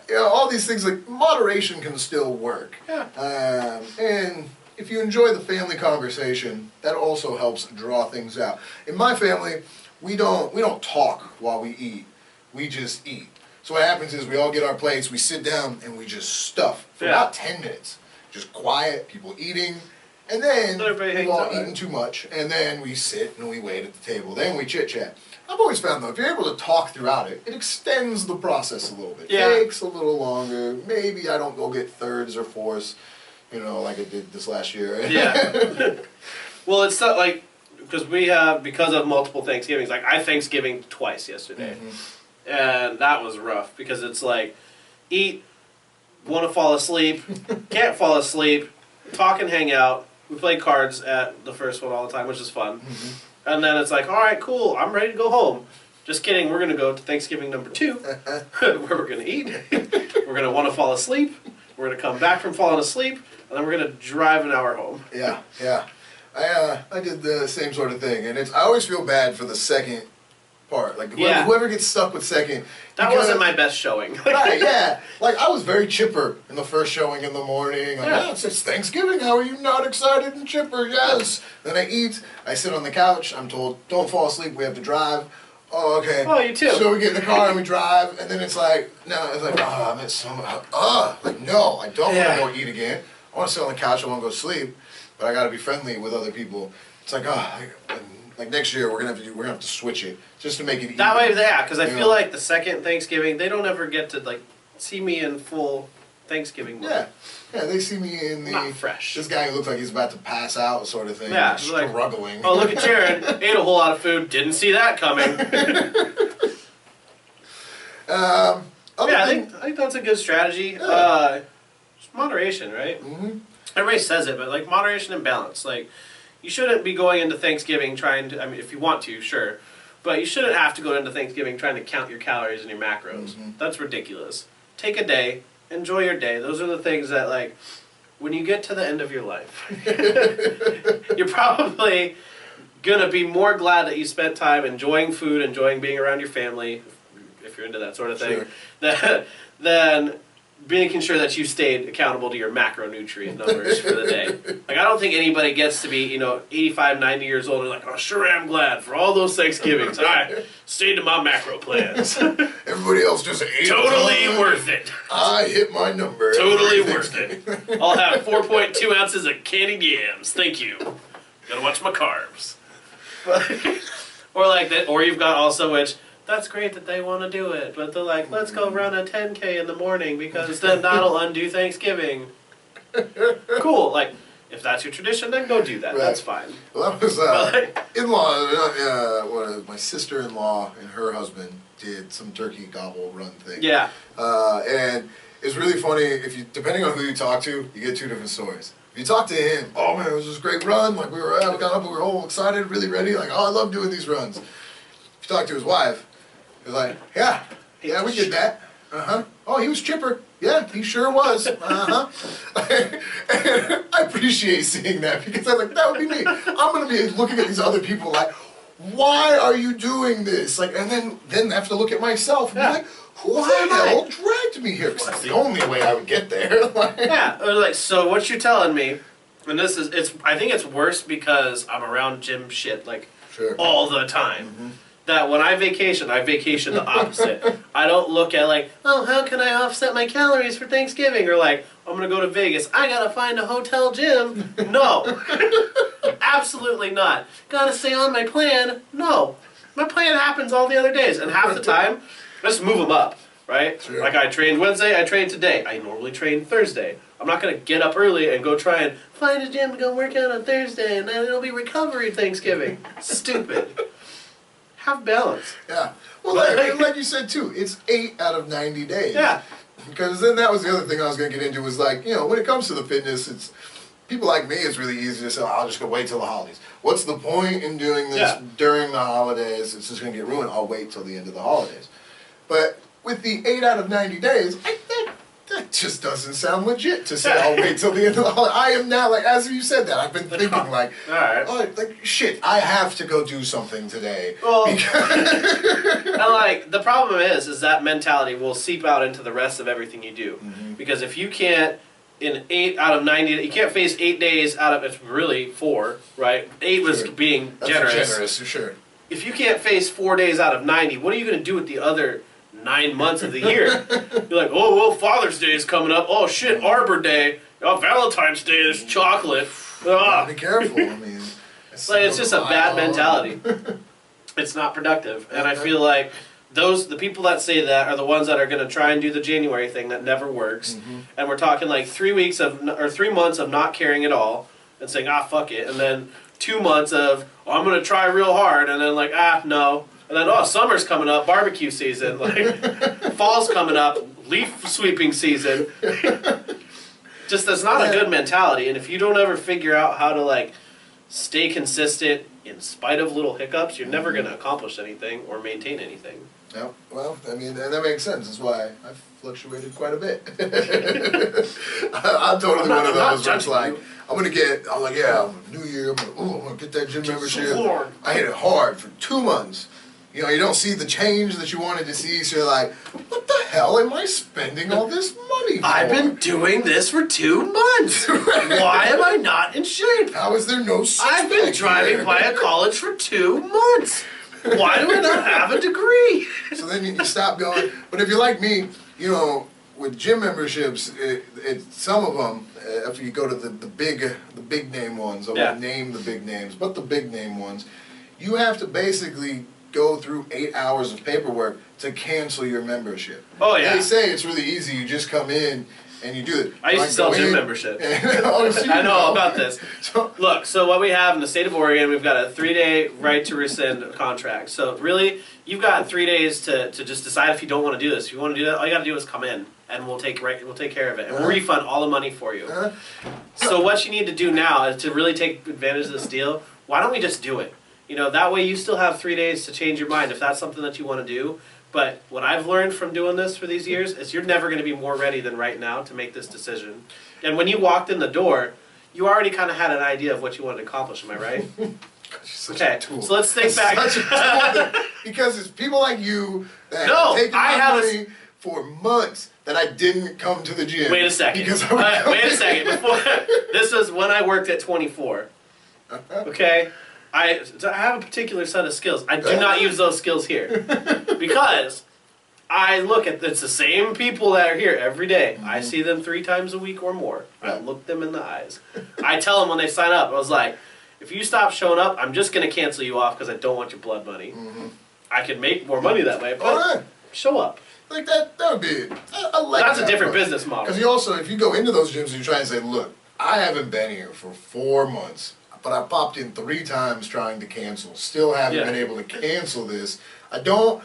You know, all these things, like, moderation can still work. Yeah. And if you enjoy the family conversation, that also helps draw things out. In my family, we don't talk while we eat. We just eat. So what happens is we all get our plates, we sit down, and we just stuff for about 10 minutes. Just quiet, people eating, and then we've all eaten too much, and then we sit and we wait at the table. Then we chit-chat. I've always found, though, if you're able to talk throughout it, it extends the process a little bit. Yeah. It takes a little longer. Maybe I don't go get thirds or fourths, you know, like I did this last year. Yeah. Well, it's not like, because of multiple Thanksgivings, like I Thanksgiving twice yesterday. Mm-hmm. And that was rough because it's like, eat, want to fall asleep, can't fall asleep, talk and hang out. We play cards at the first one all the time, which is fun. Mm-hmm. And then it's like, all right, cool, I'm ready to go home. Just kidding, we're going to go to Thanksgiving number 2, where we're going to eat. We're going to want to fall asleep. We're going to come back from falling asleep, and then we're going to drive an hour home. Yeah, yeah. I did the same sort of thing, and I always feel bad for the second part. Like, whoever gets stuck with second. That wasn't my best showing. Right, yeah. Like, I was very chipper in the first showing in the morning. Like, yeah, it's Thanksgiving. How are you not excited and chipper? Yes. Then I eat. I sit on the couch. I'm told, don't fall asleep. We have to drive. Oh, okay. Oh, you too. So we get in the car and we drive, and then it's like, no, it's like, oh, I'm at like, no, I don't want to go eat again. I want to sit on the couch. I want to go sleep, but I got to be friendly with other people. It's like, like next year we're gonna have to switch it just to make it easy. That way, yeah, because I feel like the second Thanksgiving they don't ever get to like see me in full Thanksgiving mode. Yeah, they see me in the not fresh. This guy who looks like he's about to pass out, sort of thing. Yeah, struggling. Like, oh, look at Jeron, ate a whole lot of food, didn't see that coming. I think that's a good strategy. Yeah. Just moderation, right? Mm-hmm. Everybody says it, but like moderation and balance, like. You shouldn't be going into Thanksgiving trying to, I mean, if you want to, sure. But you shouldn't have to go into Thanksgiving trying to count your calories and your macros. Mm-hmm. That's ridiculous. Take a day. Enjoy your day. Those are the things that, like, when you get to the end of your life, you're probably going to be more glad that you spent time enjoying food, enjoying being around your family, if you're into that sort of thing, than making sure that you stayed accountable to your macronutrient numbers for the day. Like, I don't think anybody gets to be, 85, 90 years old and like, oh, sure am glad for all those Thanksgivings. I stayed to my macro plans. Everybody else just ate. Totally worth it. I hit my number. Totally worth it. I'll have 4.2 ounces of candied yams. Thank you. Gotta watch my carbs. Or like that, or you've got also which, that's great that they want to do it, but they're like, let's go run a 10K in the morning because then that'll undo Thanksgiving. Cool. Like, if that's your tradition, then go do that. Right. That's fine. Well, that was in-law. My sister-in-law and her husband did some turkey gobble run thing. Yeah. And it's really funny depending on who you talk to, you get 2 different stories. If you talk to him, oh man, it was this great run. Like we got up, we were all excited, really ready. Like, oh, I love doing these runs. If you talk to his wife. He's like, yeah, we did that. Uh-huh. Oh, he was chipper. Yeah, he sure was. Uh-huh. I appreciate seeing that because I was like, that would be me. I'm gonna be looking at these other people like, why are you doing this? Like, and then I have to look at myself and be like, who the hell dragged me here? 'Cause that's the only way I would get there. Like, Yeah, or like, so what you're telling me, and this is, I think it's worse because I'm around gym shit, like, Sure. all the time. That when I vacation the opposite. I don't look at like, oh, how can I offset my calories for Thanksgiving? Or like, I'm gonna go to Vegas. I gotta find a hotel gym. No. Absolutely not. Gotta stay on my plan. No. My plan happens all the other days. And half the time, I just move them up, right? Sure. Like I trained Wednesday, I trained today. I normally train Thursday. I'm not gonna get up early and go try and find a gym to go work out on Thursday and then it'll be recovery Thanksgiving. Stupid. Have balance. yeah. Well, like you said too, it's 8 out of 90 days. Yeah. Because then that was the other thing I was going to get into was like, you know, when it comes to the fitness, it's people like me, it's really easy to say, oh, I'll just go wait till the holidays. What's the point in doing this during the holidays? It's just going to get ruined. I'll wait till the end of the holidays. But with the 8 out of 90 days, that just doesn't sound legit to say I'll wait till the end of the holiday. I am now, like, as you said that, I've been thinking like, Alright. oh, like, shit, I have to go do something today. Well, and like the problem is that mentality will seep out into the rest of everything you do. Because if you can't, in 8 out of 90, you can't face 8 days out of, it's really 4, right? 8 was Sure. being That's generous. generous, sure. If you can't face 4 days out of 90, what are you going to do with the other 9 months of the year? You're like, oh, well, Father's Day is coming up. Oh, shit, Arbor Day. Oh, Valentine's Day, there's chocolate. Be careful. I mean, It's just a bad mentality. It's not productive. And I feel like the people that say that are the ones that are going to try and do the January thing that never works. And we're talking like 3 weeks or 3 months of not caring at all and saying, ah, fuck it. And then 2 months of, oh, I'm going to try real hard. And then like, ah, no. And then, oh, summer's coming up, barbecue season. Like, fall's coming up, leaf sweeping season. Just that's not a good mentality. And if you don't ever figure out how to like stay consistent in spite of little hiccups, you're never going to accomplish anything or maintain anything. Yeah, well, I mean, and that makes sense. That's why I've fluctuated quite a bit. I'm totally one of those where it's like, I'm like, yeah, New Year, I'm gonna get that gym membership. hard. I hit it hard for 2 months. You know, you don't see the change that you wanted to see, so you're like, what the hell am I spending all this money for? I've been doing this for 2 months. Why am I not in shape? How is there no I've been driving by a college for 2 months. Why do I not have a degree? So then you stop going. But if you're like me, you know, with gym memberships, some of them, after you go to the big name ones, I won't name the big names, but the big name ones, you have to basically go through 8 hours of paperwork to cancel your membership. Oh, yeah. They say it's really easy. You just come in and you do it. I used to sell go gym in memberships. so I know all about this. So, Look, so what we have in the state of Oregon, we've got a 3-day right to rescind contract. So really, you've got 3 days to just decide if you don't want to do this. If you want to do that, all you got to do is come in, and we'll take care of it, and we'll refund all the money for you. So what you need to do now is to really take advantage of this deal. Why don't we just do it? You know, that way you still have 3 days to change your mind if that's something that you want to do. But what I've learned from doing this for these years is you're never going to be more ready than right now to make this decision. And when you walked in the door, you already kind of had an idea of what you wanted to accomplish. Am I right? Okay, so let's think back. Because it's people like you that No, have taken I my have money for months that I didn't come to the gym. Wait a second. Because I would Wait a second. Before this was when I worked at 24. Okay, I have a particular set of skills. I do not use those skills here because I look at it's the same people that are here every day. I see them 3 times a week or more. I look them in the eyes. I tell them when they sign up. I was like, if you stop showing up, I'm just going to cancel you off because I don't want your blood money. I could make more money that way, but show up. Like that would be. I like That's that a different approach. business model. Because you also, if you go into those gyms and you try and say, look, I haven't been here for 4 months, but I popped in 3 times trying to cancel. Still haven't been able to cancel this. I don't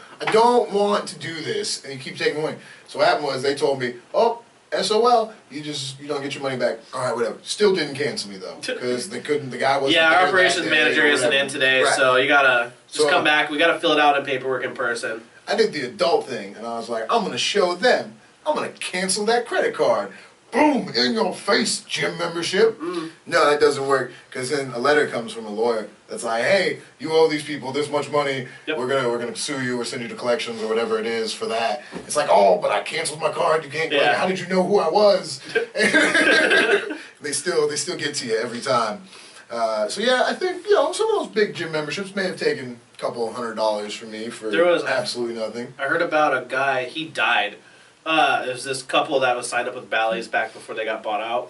want to do this, and you keep taking money. So what happened was they told me, oh, SOL, you don't get your money back. All right, whatever. Still didn't cancel me though, because they couldn't. The guy wasn't. Yeah, there our that operations day manager or isn't whatever. in today, Right. so you gotta just So, come back. We gotta fill it out in paperwork in person. I did the adult thing, and I was like, I'm gonna show them I'm going to cancel that credit card. Boom, in your face, gym membership. No, that doesn't work, because then a letter comes from a lawyer that's like, hey, you owe these people this much money. Yep. We're gonna sue you or send you to collections or whatever it is for that. It's like, oh, but I canceled my card. You can't. Yeah. Like, how did you know who I was? They still get to you every time. So yeah, I think some of those big gym memberships may have taken a couple $100 from me for absolutely nothing. I heard about a guy. He died. It was this couple that was signed up with Bally's back before they got bought out.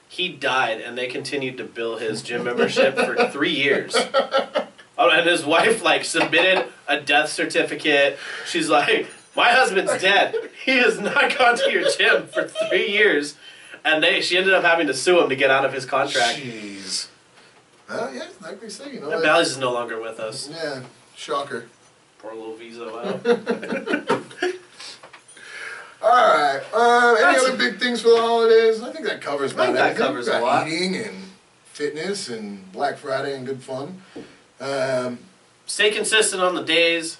He died, and they continued to bill his gym membership for 3 years. Oh, and his wife submitted a death certificate. She's like, "My husband's dead. He has not gone to your gym for 3 years," and she ended up having to sue him to get out of his contract. Jeez. Yeah, like they say, And Bally's is no longer with us. Yeah, shocker. Poor little Visa. Wow. All right. Any other big things for the holidays? I think that covers about that everything. covers We've a got lot. Eating and fitness and Black Friday and good fun. Stay consistent on the days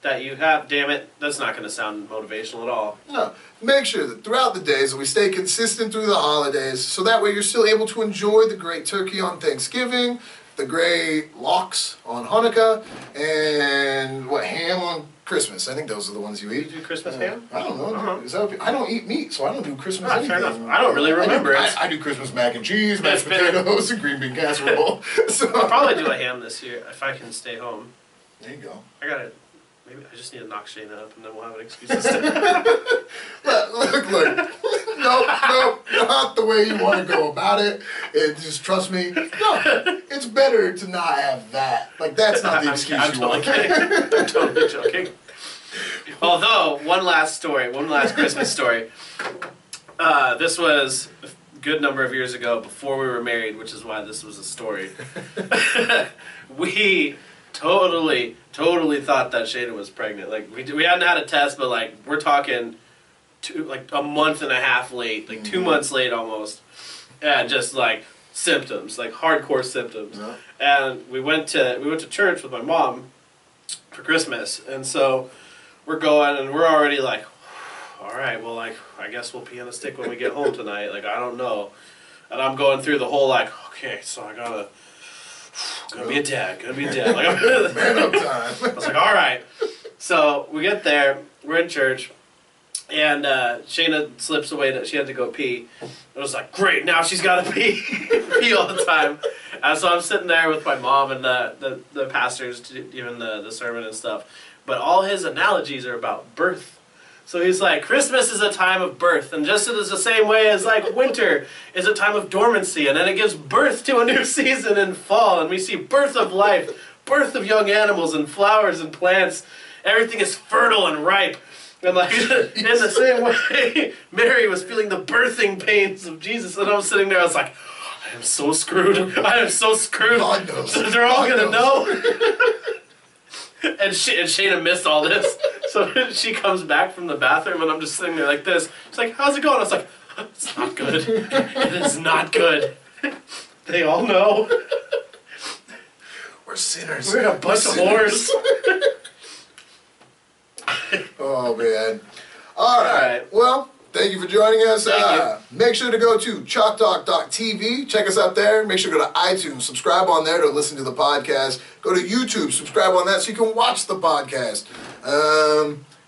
that you have. Damn it, that's not going to sound motivational at all. No, make sure that throughout the days that we stay consistent through the holidays, so that way you're still able to enjoy the great turkey on Thanksgiving, the great lox on Hanukkah, and ham on Christmas. I think those are the ones you eat. You do Christmas ham? I don't know. Uh-huh. Is that, I don't eat meat, so I don't do Christmas anything. Fair enough. I don't really remember it. I do Christmas mac and cheese, mashed It's been- potatoes, and green bean casserole. So I'll probably do a ham this year if I can stay home. there you go. Maybe I just need to knock Shayna up and then we'll have an excuse to stay. Look. No, not the way you want to go about it. Just trust me. No, it's better to not have that. That's not the excuse I'm you totally want. kidding. I'm totally joking. Although, one last Christmas story. This was a good number of years ago, before we were married, which is why this was a story. We totally thought that Shayna was pregnant. We hadn't had a test, but we're talking a month and a half late, 2 months late almost, and just symptoms, hardcore symptoms. Yeah. And we went to church with my mom for Christmas, and so we're going, and we're already all right, well, I guess we'll pee on a stick when we get home tonight. I don't know. And I'm going through the whole okay, so gonna be a dad. Man up time. I was all right. So we get there, we're in church, and Shayna slips away that she had to go pee. I was great, now she's got to pee. Pee all the time. And so I'm sitting there with my mom and the pastors giving the sermon and stuff. But all his analogies are about birth. So he's Christmas is a time of birth, and just as the same way as winter is a time of dormancy, and then it gives birth to a new season in fall, and we see birth of life, birth of young animals and flowers and plants. Everything is fertile and ripe. And in the same way, Mary was feeling the birthing pains of Jesus, and I was sitting there, I was I am so screwed. I am so screwed. God knows. They're all God going to knows. know. And Shayna missed all this. So she comes back from the bathroom, and I'm just sitting there like this. She's how's it going? I was it's not good. It is not good. They all know. We're sinners. We're a bunch of whores. Oh, man. All right. right. Well, thank you for joining us. Thank Make sure to go to chalktalk.tv. Check us out there. Make sure to go to iTunes. Subscribe on there to listen to the podcast. Go to YouTube. Subscribe on that so you can watch the podcast.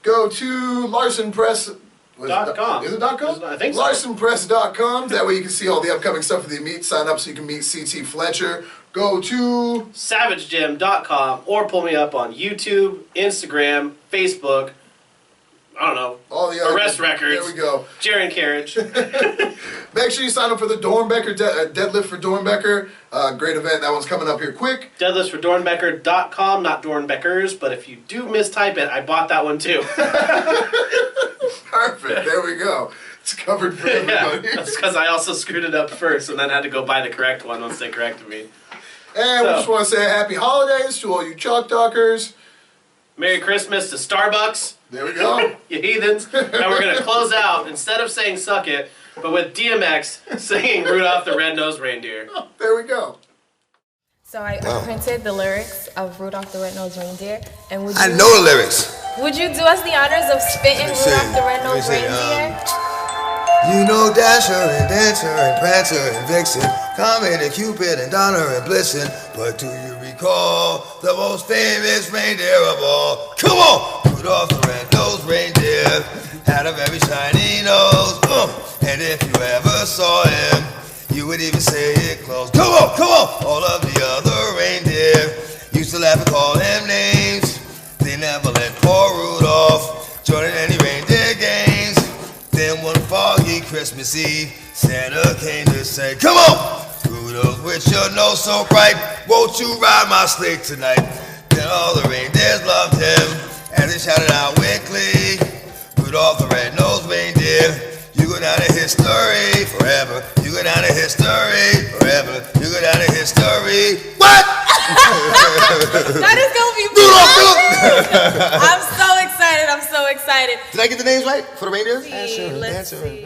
Go to Larson Press. .com. Is it .com? I think so. LarsonPress.com. That way you can see all the upcoming stuff for the meet. Sign up so you can meet CT Fletcher. Go to SavageGym.com or pull me up on YouTube, Instagram, Facebook. I don't know. all the other Arrest Records. There we go. Jaron Carriage. Make sure you sign up for the Dornbecker Deadlift for Dornbecker. Great event. That one's coming up here quick. Deadliftsfordornbecker.com, not Dornbeckers, but if you do mistype it, I bought that one too. Perfect. There we go. It's covered for Yeah, everybody. that's because I also screwed it up first and then had to go buy the correct one once they corrected me. And we just want to say happy holidays to all you Chalk Talkers. Merry Christmas to Starbucks, There we go. you heathens. And we're going to close out, instead of saying suck it, but with DMX singing Rudolph the Red-Nosed Reindeer. There we go. So I printed the lyrics of Rudolph the Red-Nosed Reindeer, and would you I know the lyrics. Would you do us the honors of spitting Rudolph the Red-Nosed Reindeer? You know Dasher and Dancer and Prancer and Vixen, Comet and Cupid and Donner and Blitzen. But do you recall the most famous reindeer of all? Come on! Rudolph the Red-Nosed Reindeer had a very shiny nose. And if you ever saw him, you would even say it close. Come on, come on! All of the other reindeer used to laugh and call him names. They never let poor Rudolph join in any reindeer games. Then one foggy Christmas Eve, Santa came to say, come on, Rudolph, with your nose so bright, won't you ride my sleigh tonight? Then all the reindeers loved him, and they shouted out with glee, Rudolph the Red-Nosed Reindeer, you go down in history forever. You go down in history forever. You go down in history. What? That is gonna be Rudolph! I'm so excited. I'm so excited. Did I get the names right for the reindeers? Let's see.